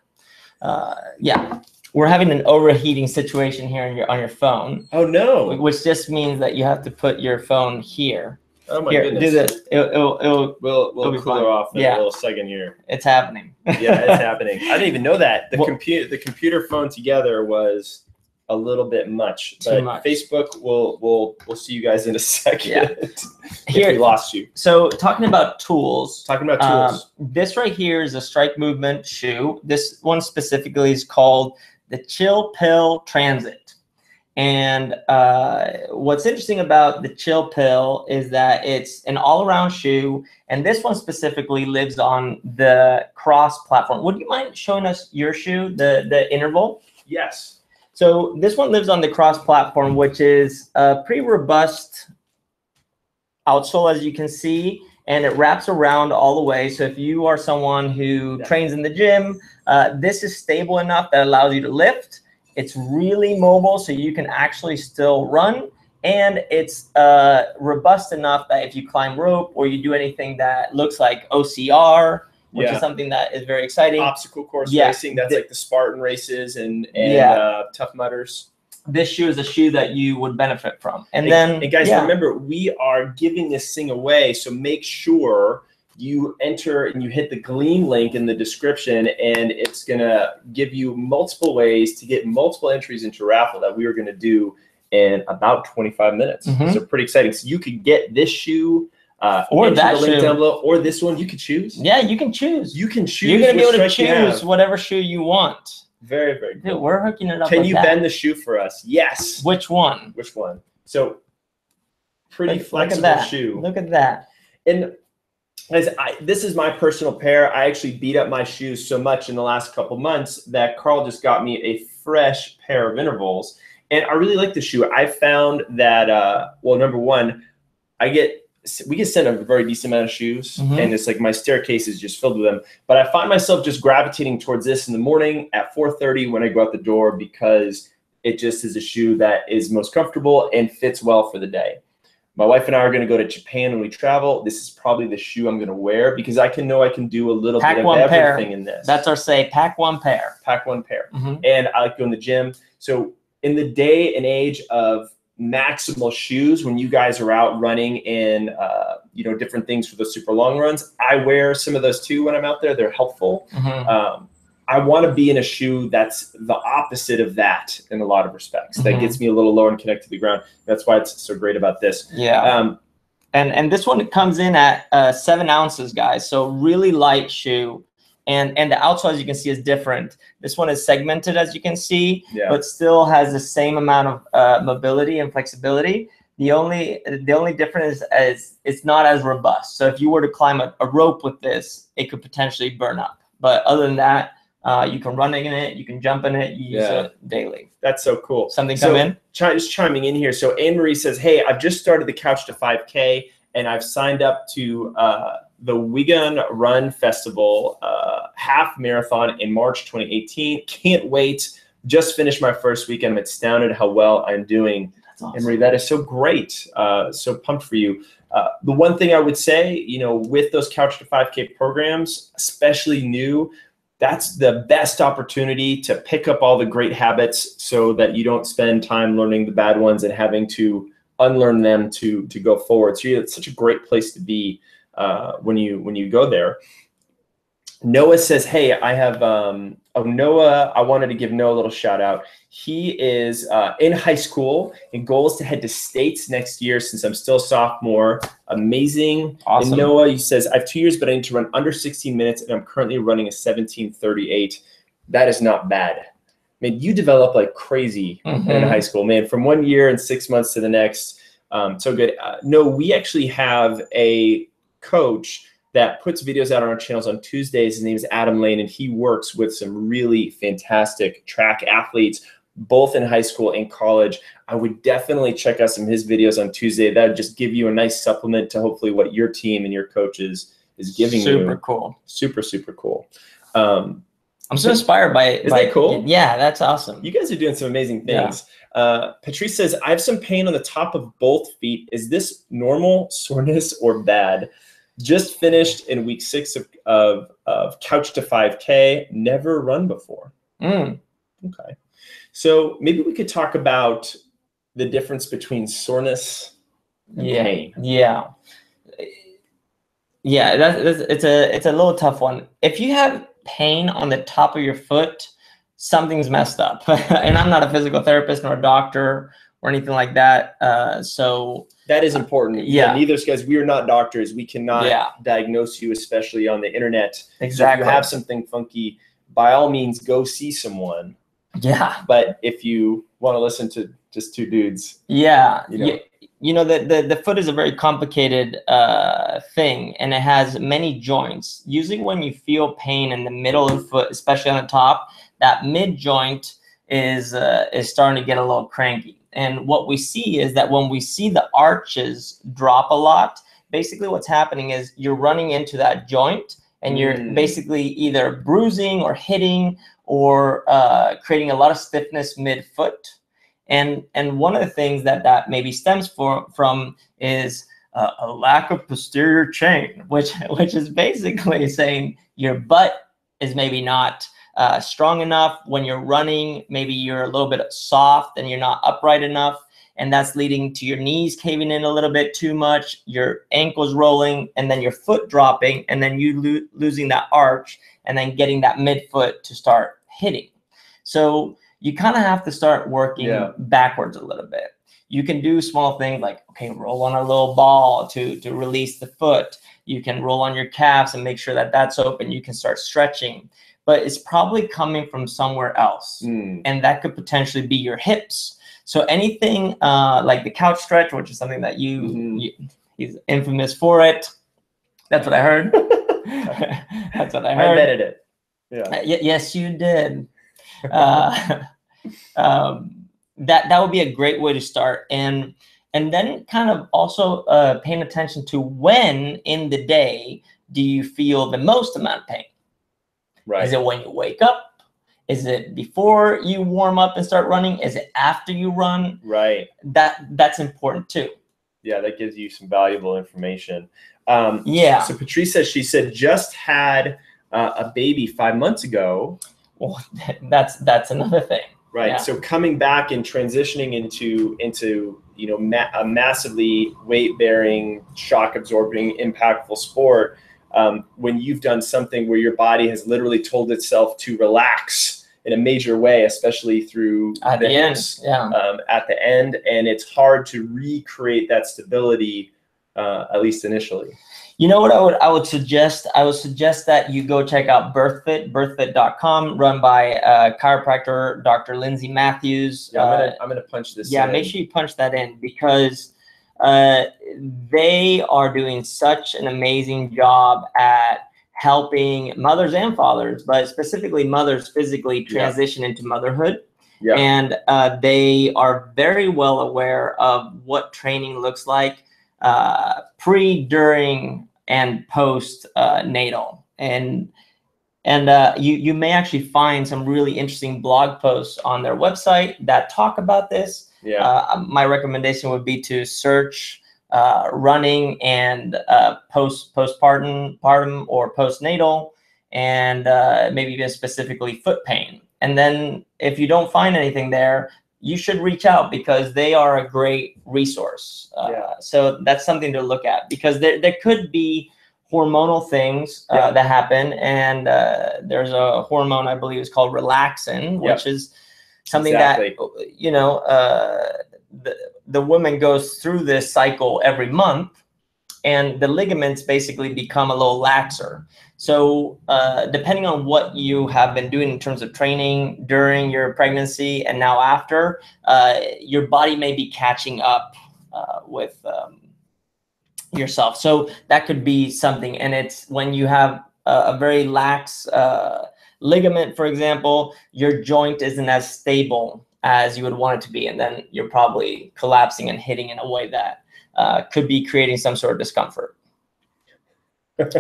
Yeah. We're having an overheating situation here on your phone. Oh no! Which just means that you have to put your phone here. Oh my goodness! Do this. We'll cool off in a little second here. It's happening. Yeah, it's happening. I didn't even know that the computer phone together was a little bit much. But Facebook, we'll see you guys in a second. Yeah. Here we lost you. So talking about tools. This right here is a Strike Movement shoe. This one specifically is called the Chill Pill Transit. And what's interesting about the Chill Pill is that it's an all-around shoe, and this one specifically lives on the Cross platform. Would you mind showing us your shoe, the Interval? Yes. So this one lives on the Cross platform, which is a pretty robust outsole, as you can see, and it wraps around all the way. So if you are someone who trains in the gym, this is stable enough that allows you to lift. It's really mobile, so you can actually still run. And it's robust enough that if you climb rope or you do anything that looks like OCR, which is something that is very exciting. Obstacle course racing, that's like the Spartan races and Tough Mudders. This shoe is a shoe that you would benefit from. And guys, remember, we are giving this thing away, so make sure you enter and you hit the Gleam link in the description, and it's gonna give you multiple ways to get multiple entries into a raffle that we are gonna do in about 25 minutes. So pretty exciting. So you could get this shoe, or that shoe down below, or this one. You could choose. Yeah, you can choose. You can choose. You're gonna be able to choose whatever shoe you want. Very, very cool. Dude, we're hooking it up. Can you bend the shoe for us? Yes. Which one? Which one? So pretty flexible shoe. Look at that. And as this is my personal pair. I actually beat up my shoes so much in the last couple months that Carl just got me a fresh pair of intervals. And I really like the shoe. I found that, well, number one, we get sent a very decent amount of shoes, and it's like my staircase is just filled with them. But I find myself just gravitating towards this in the morning at 4:30 when I go out the door, because it just is a shoe that is most comfortable and fits well for the day. My wife and I are going to go to Japan when we travel. This is probably the shoe I'm going to wear, because I can do a little bit of everything in this. That's our say, pack one pair. Pack one pair. And I like going to the gym. So in the day and age of maximal shoes, when you guys are out running in different things for the super long runs, I wear some of those too when I'm out there. They're helpful. I want to be in a shoe that's the opposite of that in a lot of respects. That gets me a little lower and connect to the ground. That's why it's so great about this. And this one comes in at 7 ounces, guys, so really light shoe. And the outsole, as you can see, is different. This one is segmented, as you can see, but still has the same amount of mobility and flexibility. The only difference is it's not as robust. So if you were to climb a rope with this, it could potentially burn up. But other than that, you can run in it, you can jump in it, you use it daily. That's so cool. Something come in? Just chiming in here. So Anne-Marie says, hey, I've just started the Couch to 5K, and I've signed up to the Wigan Run Festival half marathon in March 2018. Can't wait. Just finished my first weekend. I'm astounded how well I'm doing. That's awesome. Anne-Marie, that is so great. So pumped for you. The one thing I would say, with those Couch to 5K programs, especially new, that's the best opportunity to pick up all the great habits so that you don't spend time learning the bad ones and having to unlearn them to go forward. So it's such a great place to be when you go there. Noah says, hey, I have Noah, I wanted to give Noah a little shout out. He is in high school, and goal is to head to States next year since I'm still a sophomore. Amazing. Awesome. And Noah, he says, I have 2 years, but I need to run under 16 minutes, and I'm currently running a 17:38. That is not bad. I mean, you develop like crazy in high school, man, from 1 year and 6 months to the next. So good. No, we actually have a coach that puts videos out on our channels on Tuesdays. His name is Adam Lane, and he works with some really fantastic track athletes, both in high school and college. I would definitely check out some of his videos on Tuesday. That would just give you a nice supplement to hopefully what your team and your coaches is giving you. Super cool. Super, super cool. I'm so inspired by it. Is that cool? Yeah, that's awesome. You guys are doing some amazing things. Patrice says, I have some pain on the top of both feet. Is this normal soreness or bad? Just finished in week 6 of Couch to 5K. Never run before. Okay. So maybe we could talk about the difference between soreness and pain. Yeah. It's a little tough one. If you have pain on the top of your foot, something's messed up. And I'm not a physical therapist nor a doctor or anything like that. So that is important. Neither is, guys. We are not doctors. We cannot diagnose you, especially on the internet. Exactly. So if you have something funky, by all means, go see someone. Yeah. But if you want to listen to just 2 dudes, the foot is a very complicated thing, and it has many joints. Usually when you feel pain in the middle of the foot, especially on the top, that mid joint is starting to get a little cranky. And what we see is that when we see the arches drop a lot, basically what's happening is you're running into that joint, and you're basically either bruising or hitting or creating a lot of stiffness mid-foot. And one of the things that maybe stems from is a lack of posterior chain, which is basically saying your butt is maybe not strong enough. When you're running, maybe you're a little bit soft and you're not upright enough. And that's leading to your knees caving in a little bit too much, your ankles rolling, and then your foot dropping, and then you losing that arch, and then getting that midfoot to start hitting. So you kind of have to start working backwards a little bit. You can do small things like, okay, roll on a little ball to release the foot. You can roll on your calves and make sure that that's open. You can start stretching, but it's probably coming from somewhere else. And that could potentially be your hips. So anything like the couch stretch, which is something that he's infamous for it. That's what I heard. That's what I heard. I vetted it. Yeah. Yes, you did. That would be a great way to start. And then kind of also paying attention to when in the day do you feel the most amount of pain? Right. Is it when you wake up? Is it before you warm up and start running? Is it after you run? Right. That's important too. Yeah, that gives you some valuable information. So Patrice says she just had a baby 5 months ago. Well, that's another thing. Right. Yeah. So coming back and transitioning into a massively weight-bearing, shock-absorbing, impactful sport, when you've done something where your body has literally told itself to relax in a major way, especially through at the end, at the end, and it's hard to recreate that stability, at least initially. You know what I would suggest? I would suggest that you go check out BirthFit, birthfit.com, run by chiropractor Dr. Lindsay Matthews. Yeah, I'm gonna punch this. Yeah, make sure you punch that in, because they are doing such an amazing job at helping mothers and fathers, but specifically mothers, physically transition into motherhood. Yeah. And they are very well aware of what training looks like pre, during, and post natal. And you may actually find some really interesting blog posts on their website that talk about this. Yeah. My recommendation would be to search running and postpartum or postnatal, and maybe even specifically foot pain. And then if you don't find anything there, you should reach out, because they are a great resource. So that's something to look at, because there could be hormonal things that happen. And there's a hormone, I believe, is called relaxin, which is something that, the woman goes through this cycle every month, and the ligaments basically become a little laxer. So depending on what you have been doing in terms of training during your pregnancy and now after, your body may be catching up with yourself. So that could be something. And it's when you have a very lax ligament, for example, your joint isn't as stable as you would want it to be. And then you're probably collapsing and hitting in a way that could be creating some sort of discomfort.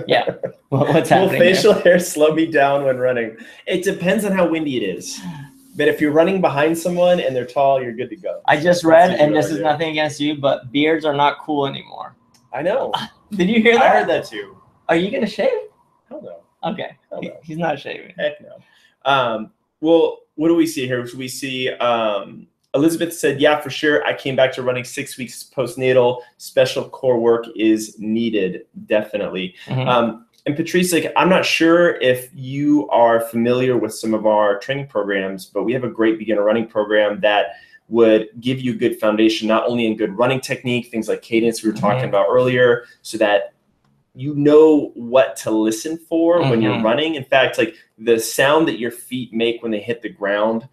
Yeah. What's happening? Will facial hair slow me down when running? It depends on how windy it is. But if you're running behind someone and they're tall, you're good to go. I just read, and this is nothing against you, but beards are not cool anymore. I know. Did you hear that? I heard that too. Are you going to shave? Hell no. Okay. Hell no. He's not shaving. Heck no. Well, what do we see here? We see Elizabeth said, yeah, for sure. I came back to running 6 weeks postnatal. Special core work is needed, definitely. Mm-hmm. And Patrice, I'm not sure if you are familiar with some of our training programs, but we have a great beginner running program that would give you a good foundation, not only in good running technique, things like cadence we were talking about earlier, so that you know what to listen for when you're running. In fact, the sound that your feet make when they hit the ground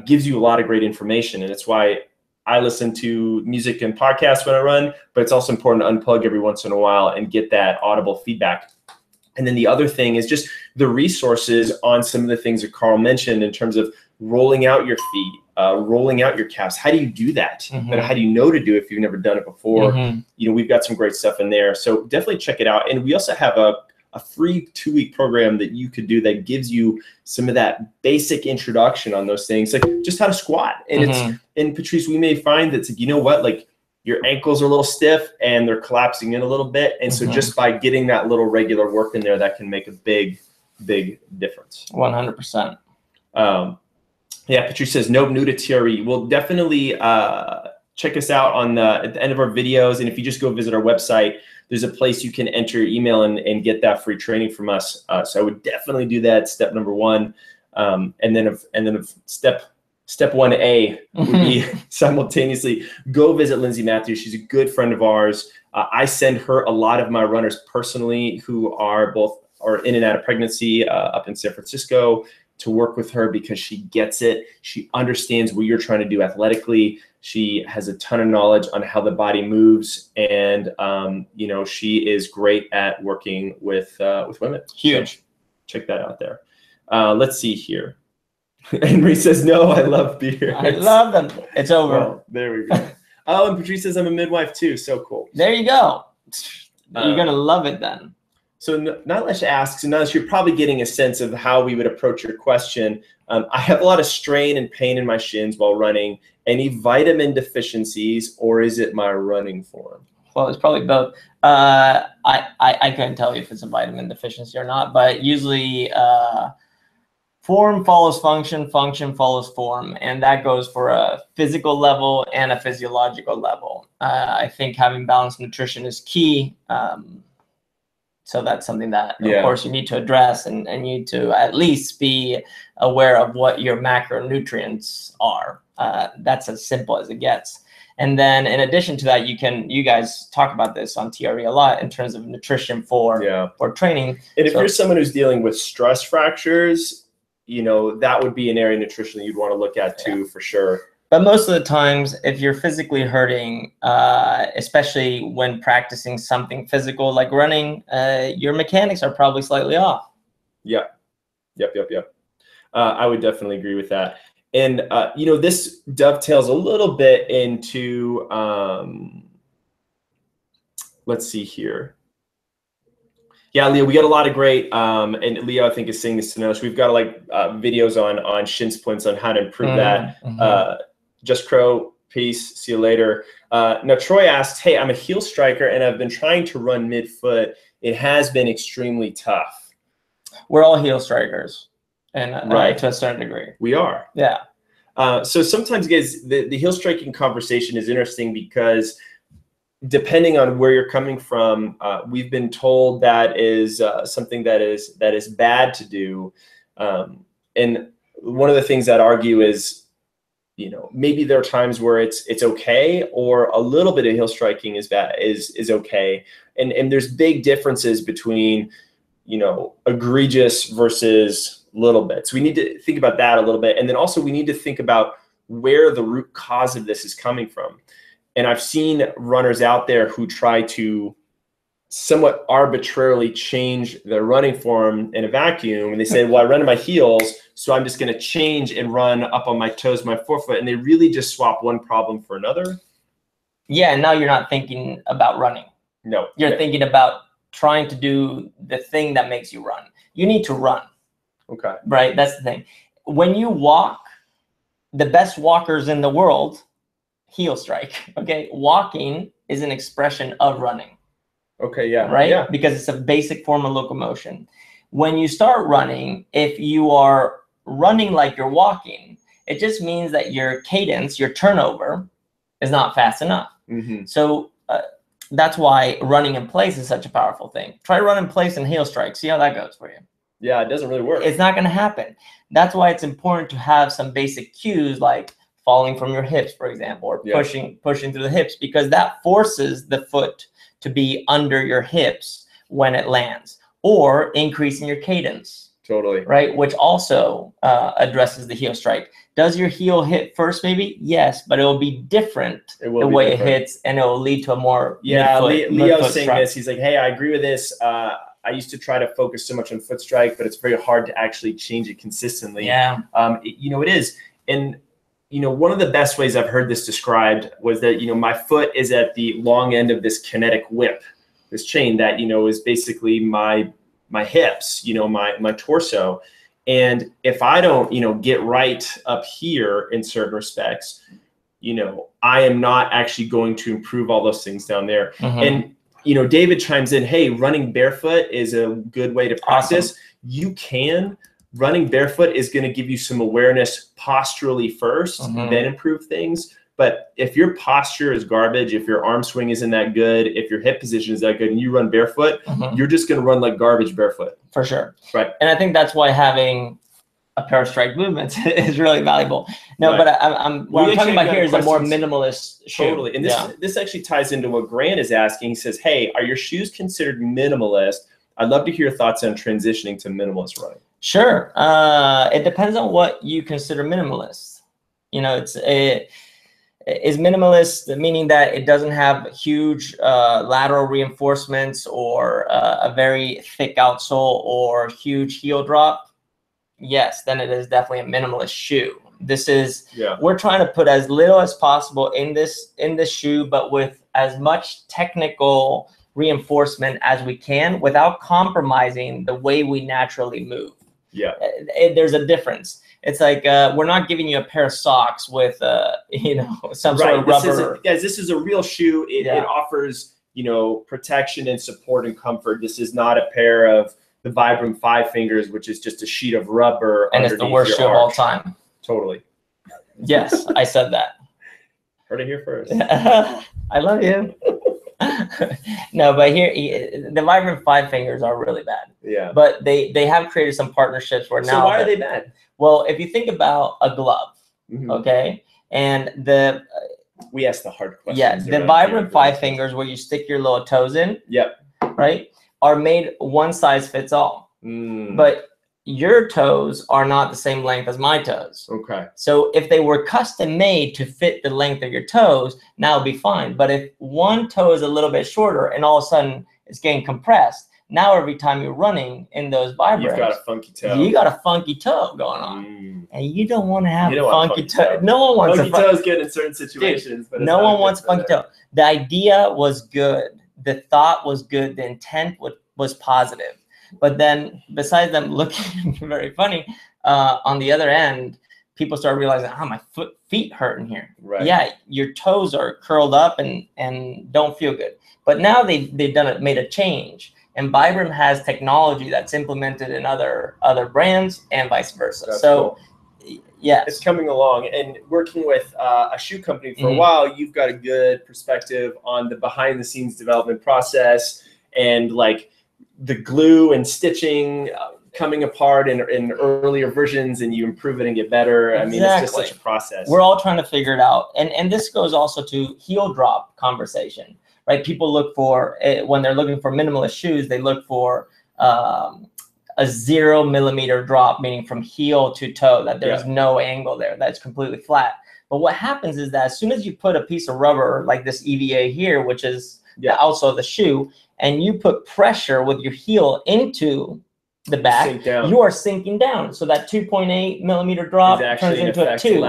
gives you a lot of great information. And it's why I listen to music and podcasts when I run, but it's also important to unplug every once in a while and get that audible feedback. And then the other thing is just the resources on some of the things that Carl mentioned in terms of rolling out your feet, rolling out your calves. How do you do that? Mm-hmm. And how do you know to do it if you've never done it before? Mm-hmm. You know, we've got some great stuff in there. So definitely check it out. And we also have a free 2-week program that you could do that gives you some of that basic introduction on those things, like just how to squat. And Mm-hmm. and Patrice, we may find that's like, you know what, like your ankles are a little stiff and they're collapsing in a little bit. And so just by getting that little regular work in there, that can make a big difference. 100%. Yeah, Patrice says, nope, new to TRE. We'll definitely check us out at the end of our videos. And if you just go visit our website, there's a place you can enter your email and get that free training from us. So I would definitely do that. Step number 1. And then step 1A would be simultaneously go visit Lindsay Matthews. She's a good friend of ours. I send her a lot of my runners personally who are in and out of pregnancy up in San Francisco to work with her because she gets it. She understands what you're trying to do athletically. She has a ton of knowledge on how the body moves, and you know, she is great at working with women. Huge. So check that out there. Let's see here. Henry says, no, I love beer. I love them. It's over. Well, there we go. Oh, and Patrice says I'm a midwife too. So cool. There you go. You're going to love it then. So Nilesh asks, and Nilesh, you're probably getting a sense of how we would approach your question. I have a lot of strain and pain in my shins while running. Any vitamin deficiencies, or is it my running form? Well, it's probably both. I couldn't tell you if it's a vitamin deficiency or not, but usually form follows function, function follows form, and that goes for a physical level and a physiological level. I think having balanced nutrition is key. So that's something that, of course, you need to address, and you need to at least be aware of what your macronutrients are. That's as simple as it gets. And then in addition to that, you guys talk about this on TRE a lot in terms of nutrition for training. And if you're someone who's dealing with stress fractures, you know, that would be an area of nutrition that you'd want to look at too, for sure. But most of the times, if you're physically hurting, especially when practicing something physical like running, your mechanics are probably slightly off. Yep. I would definitely agree with that. And, you know, this dovetails a little bit into, let's see here. Yeah, Leo, we got a lot of great, and Leo, I think, is saying this to us. We've got like videos on shin splints on how to improve that. Just Crow, peace, see you later. Now, Troy asked, hey, I'm a heel striker and I've been trying to run mid-foot. It has been extremely tough. We're all heel strikers, and to a certain degree. We are. Yeah. So sometimes, guys, the heel striking conversation is interesting because depending on where you're coming from, we've been told that is something that is bad to do. And one of the things I'd argue is, you know, maybe there are times where it's okay, or a little bit of heel striking is okay. And there's big differences between, you know, egregious versus little bit. So we need to think about that a little bit. And then also we need to think about where the root cause of this is coming from. And I've seen runners out there who try to somewhat arbitrarily change their running form in a vacuum. And they say, well, I run in my heels, so I'm just going to change and run up on my toes, my forefoot. And they really just swap one problem for another. Yeah, and now you're not thinking about running. No. You're thinking about trying to do the thing that makes you run. You need to run. Okay. Right? That's the thing. When you walk, the best walkers in the world heel strike. Okay. Walking is an expression of running. Okay. Yeah. Right. Yeah. Because it's a basic form of locomotion. When you start running, if you are running like you're walking, it just means that your cadence, your turnover is not fast enough. Mm-hmm. So that's why running in place is such a powerful thing. Try run in place and heel strike. See how that goes for you. Yeah. It doesn't really work. It's not going to happen. That's why it's important to have some basic cues like falling from your hips, for example, or pushing through the hips, because that forces the foot to be under your hips when it lands, or increasing your cadence. Totally. Right, which also addresses the heel strike. Does your heel hit first? Maybe yes, but it will be different the way it hits, and it will lead to a more Leo's saying this. He's like, hey, I agree with this. I used to try to focus so much on foot strike, but it's very hard to actually change it consistently. Yeah. You know, it is. And one of the best ways I've heard this described was that, my foot is at the long end of this kinetic whip, this chain that, is basically my hips, my torso. And if I don't, get right up here in certain respects, I am not actually going to improve all those things down there. And, David chimes in, hey, running barefoot is a good way to practice. Awesome. You can. Running barefoot is going to give you some awareness posturally first, then improve things. But if your posture is garbage, if your arm swing isn't that good, if your hip position is that good, and you run barefoot, you're just going to run like garbage barefoot. For sure. Right. And I think that's why having a pair of strike movements is really valuable. No, right. but what I'm talking about here is a more minimalist shoe. Totally. And this actually ties into what Grant is asking. He says, hey, are your shoes considered minimalist? I'd love to hear your thoughts on transitioning to minimalist running. Sure. It depends on what you consider minimalist. Is minimalist meaning that it doesn't have huge lateral reinforcements or a very thick outsole or huge heel drop? Yes, then it is definitely a minimalist shoe. This is, we're trying to put as little as possible in this shoe, but with as much technical reinforcement as we can without compromising the way we naturally move. Yeah. There's a difference. It's like we're not giving you a pair of socks with some sort of rubber. Guys, this is a real shoe. It offers protection and support and comfort. This is not a pair of the Vibram 5 Fingers, which is just a sheet of rubber. And it's the worst shoe of all time. Totally. Yes, I said that. Heard it here first. I love you. No, but here the Vibram 5 Fingers are really bad. Yeah. But they have created some partnerships where now. So why are they bad? Well, if you think about a glove, okay, and we asked the hard questions. Yeah, the Vibram 5 Fingers where you stick your little toes in. Yep. Right, are made one size fits all. But your toes are not the same length as my toes. Okay. So if they were custom made to fit the length of your toes, now it'd be fine. But if one toe is a little bit shorter and all of a sudden it's getting compressed, now every time you're running in those Vibrams, you've got a funky toe. You got a funky toe going on. And you don't want to have a funky toe. No one wants funky toe is good in certain situations. Dude, but no one wants a funky toe. The idea was good. The thought was good. The intent was positive. But then besides them looking very funny, on the other end, people start realizing, my feet hurt in here. Right. Yeah, your toes are curled up and don't feel good. But now they've made a change. And Vibram has technology that's implemented in other brands and vice versa. That's cool. Yeah, it's coming along. And working with a shoe company for a while, you've got a good perspective on the behind-the-scenes development process and like the glue and stitching coming apart in earlier versions, and you improve it and get better. I mean, it's just such a process. We're all trying to figure it out. And this goes also to heel drop conversation. Right, people look for when they're looking for minimalist shoes, they look for a 0 millimeter drop, meaning from heel to toe, that there's no angle there, that's completely flat. But what happens is that as soon as you put a piece of rubber like this EVA here, which is the outsole of the shoe, and you put pressure with your heel into the back, you are sinking down. So that 2.8 millimeter drop turns into a 2.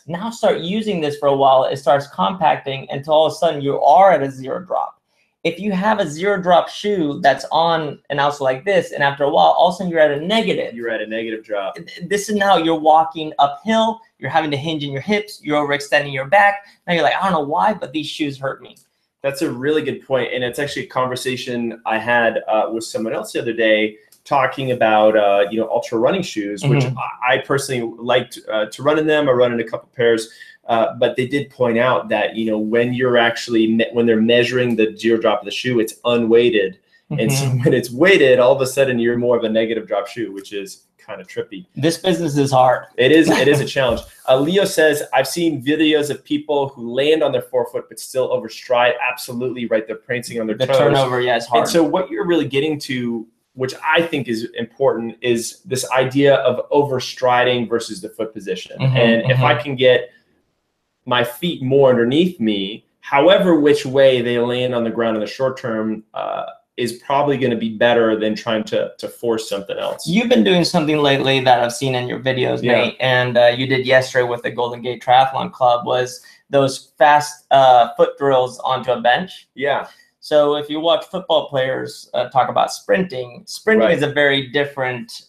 Now start using this for a while. It starts compacting until all of a sudden you are at a 0 drop. If you have a 0 drop shoe that's on an outsole like this, and after a while, all of a sudden you're at a negative. You're at a negative drop. This is now you're walking uphill. You're having to hinge in your hips. You're overextending your back. Now you're like, I don't know why, but these shoes hurt me. That's a really good point. And it's actually a conversation I had with someone else the other day, talking about ultra running shoes, which I personally liked to run in them. I run in a couple pairs, but they did point out that when you're actually when they're measuring the 0 drop of the shoe, it's unweighted, and so when it's weighted, all of a sudden you're more of a negative drop shoe, which is kind of trippy. This business is hard. It is a challenge. Leo says, I've seen videos of people who land on their forefoot but still overstride. Absolutely right. They're prancing on their toes. The turnover, is hard. And so what you're really getting to, which I think is important, is this idea of overstriding versus the foot position. And if I can get my feet more underneath me, however which way they land on the ground in the short term, is probably going to be better than trying to force something else. You've been doing something lately that I've seen in your videos, Nate, and you did yesterday with the Golden Gate Triathlon Club, was those fast foot drills onto a bench. Yeah. So if you watch football players talk about sprinting is a very different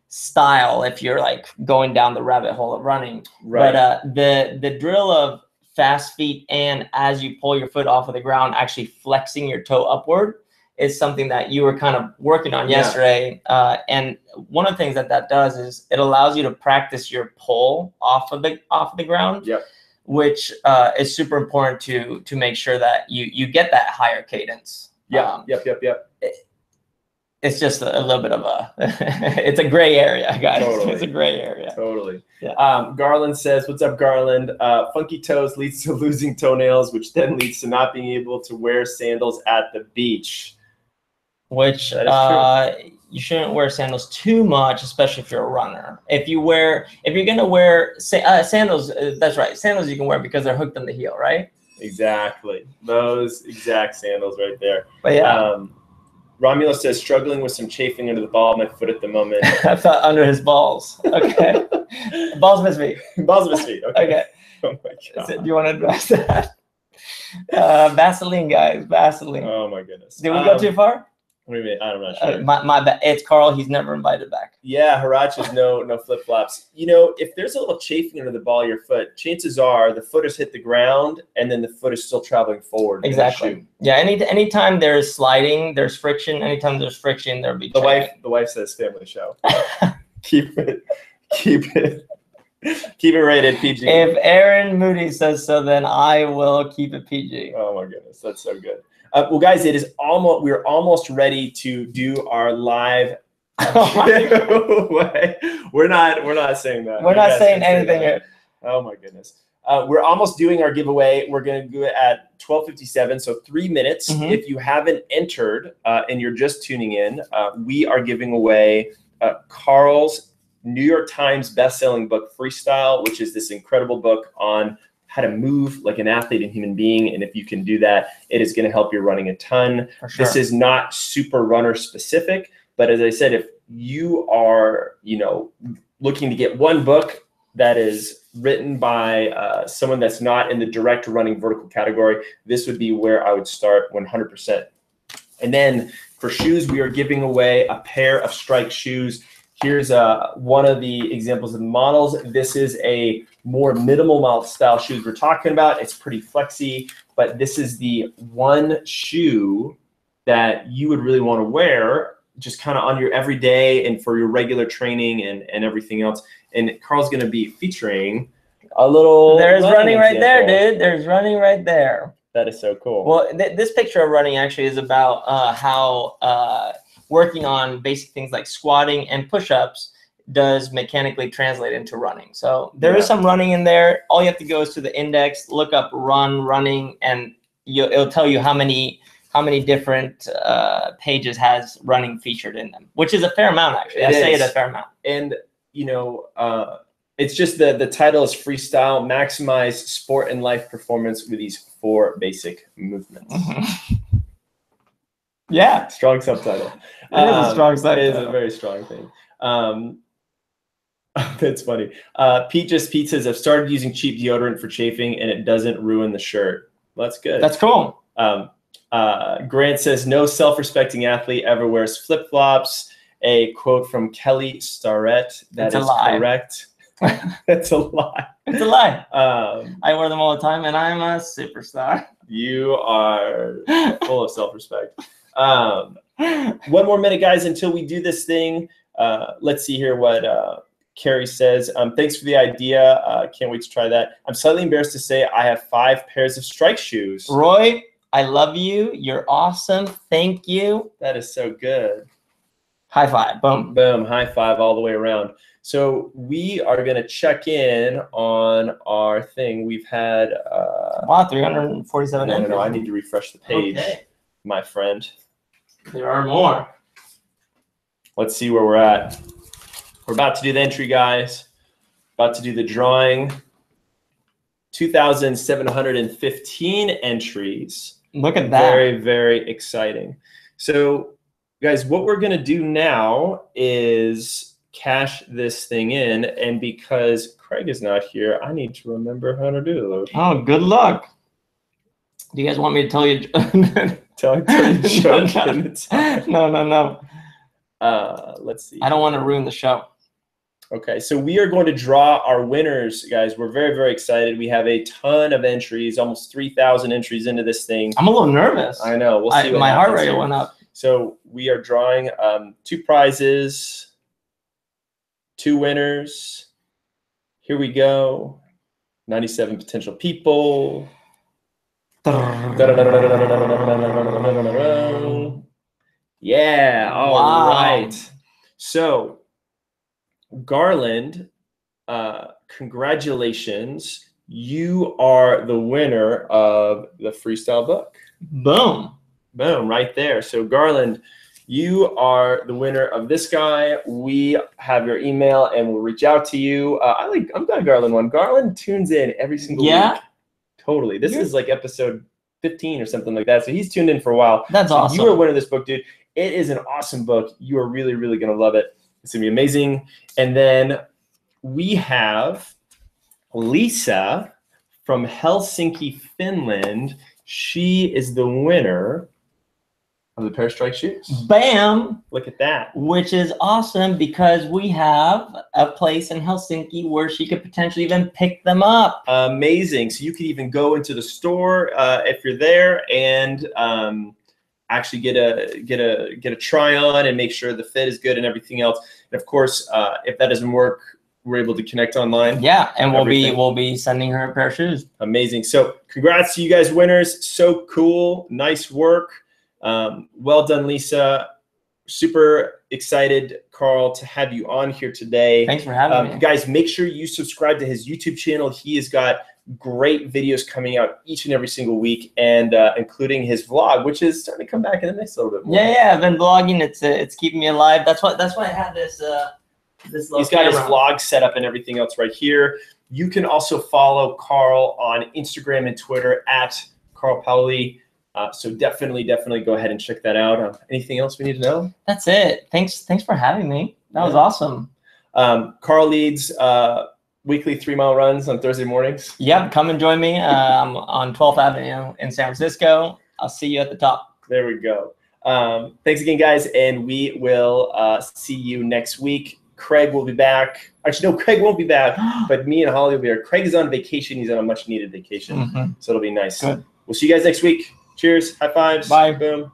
style if you're like going down the rabbit hole of running. Right. But the drill of fast feet and as you pull your foot off of the ground, actually flexing your toe upward is something that you were kind of working on yesterday. And one of the things that does is it allows you to practice your pull off of the ground. Yep. Which is super important to make sure that you get that higher cadence. Yeah. Yep. It's just a little bit of it's a gray area, guys. Totally. It's a gray area. Totally. Yeah. Garland says, "What's up, Garland? Funky toes leads to losing toenails, which then leads to not being able to wear sandals at the beach." Which you shouldn't wear sandals too much, especially if you're a runner. If you're gonna wear sandals, that's right. Sandals you can wear because they're hooked on the heel, right? Exactly. Those exact sandals right there. But yeah. Romulo says, struggling with some chafing under the ball of my foot at the moment. I thought under his balls. Okay. Balls miss feet. Balls miss feet. Okay. Oh my God. Do you want to address that? Vaseline, guys. Vaseline. Oh my goodness. Did we go too far? What do you mean? I'm not sure. My bad. It's Carl. He's never invited back. Yeah, Harach is no flip flops. You know, if there's a little chafing under the ball of your foot, chances are the foot has hit the ground and then the foot is still traveling forward. Exactly. Yeah. Anytime there's sliding, there's friction. Anytime there's friction, there'll be the wife says family show. keep it rated PG. If Aaron Moody says so, then I will keep it PG. Oh my goodness, that's so good. Well, guys, we're almost ready to do our live. We're not saying that. We're not saying anything here. Oh my goodness. We're almost doing our giveaway. We're going to do it at 12:57, so 3 minutes. Mm-hmm. If you haven't entered and you're just tuning in, we are giving away Carl's New York Times bestselling book, Freestyle, which is this incredible book on how to move like an athlete and human being. And if you can do that, it is going to help your running a ton. For sure. This is not super runner specific, but as I said, if you are, looking to get one book that is written by someone that's not in the direct running vertical category, this would be where I would start 100%. And then for shoes, we are giving away a pair of Strike shoes. Here's one of the examples of the models. This is a more minimal style shoes we're talking about. It's pretty flexy, but this is the one shoe that you would really want to wear just kind of on your everyday and for your regular training and everything else. And Carl's going to be featuring a little. There's running right there, dude. There's running right there. That is so cool. Well, this picture of running actually is about how working on basic things like squatting and push-ups does mechanically translate into running. So there is some running in there. All you have to go is to the index, look up running, and it'll tell you how many different pages has running featured in them, which is a fair amount, actually. I say it a fair amount. And, it's just the title is Freestyle, maximize sport and life performance with these 4 basic movements. Yeah. Strong subtitle. It is a strong subtitle. It is a very strong thing. That's funny. Pete says, I've started using cheap deodorant for chafing and it doesn't ruin the shirt. Well, that's good. That's cool. Grant says, no self-respecting athlete ever wears flip-flops. A quote from Kelly Starrett. That is correct. That's a lie. It's a lie. I wear them all the time and I'm a superstar. You are full of self-respect. 1 more minute, guys, until we do this thing. Let's see here what Carrie says. Thanks for the idea. Can't wait to try that. I'm slightly embarrassed to say I have 5 pairs of Strike shoes. Roy, I love you. You're awesome. Thank you. That is so good. High five. Boom. Boom. High five all the way around. So we are going to check in on our thing. We've had... wow, 347. No. I need to refresh the page, my friend. There are more. Let's see where we're at. We're about to do the entry, guys. About to do the drawing. 2,715 entries. Look at that. Very, very exciting. So, guys, what we're gonna do now is cash this thing in, and because Craig is not here, I need to remember how to do it. Oh, good luck. Do you guys want me to tell you? Tell you joke in the time. No. Let's see. I don't want to ruin the show. Okay, so we are going to draw our winners, guys. We're very, very excited. We have a ton of entries, almost 3,000 entries into this thing. I'm a little nervous. I know. We'll see what my happens heart rate here. went up. So we are drawing 2 prizes, 2 winners. Here we go. 97 potential people. Yeah, all right. So, Garland, congratulations. You are the winner of the freestyle book. Boom. Boom, right there. So, Garland, you are the winner of this guy. We have your email and we'll reach out to you. I'm glad Garland won. Garland tunes in every single week. Totally. This is like episode 15 or something like that. So he's tuned in for a while. That's awesome. You are a winner of this book, dude. It is an awesome book. You are really, really going to love it. It's going to be amazing. And then we have Lisa from Helsinki, Finland. She is the winner of the pair of strike shoes. Bam! Look at that. Which is awesome because we have a place in Helsinki where she could potentially even pick them up. Amazing. So you could even go into the store if you're there and actually get a try on and make sure the fit is good and everything else. And of course, if that doesn't work, we're able to connect online. Yeah, and we'll be sending her a pair of shoes. Amazing. So congrats to you guys winners. So cool. Nice work. Well done, Lisa. Super excited, Carl, to have you on here today. Thanks for having me. Guys, make sure you subscribe to his YouTube channel. He has got great videos coming out each and every single week, and including his vlog, which is starting to come back in the mix a little bit more. Yeah, I've been vlogging. It's keeping me alive. That's why I have this this little He's got his camera. vlog set up and everything else right here. You can also follow Carl on Instagram and Twitter at Carl Paoli. So definitely go ahead and check that out. Anything else we need to know? That's it. Thanks for having me. That was awesome. Carl leads weekly 3-mile runs on Thursday mornings. Yeah, come and join me. I'm on 12th Avenue in San Francisco. I'll see you at the top. There we go. Thanks again, guys, and we will see you next week. Craig will be back. Actually, no, Craig won't be back, but me and Holly will be here. Craig is on vacation. He's on a much-needed vacation, so it'll be nice. Good. We'll see you guys next week. Cheers. High fives. Bye. Boom.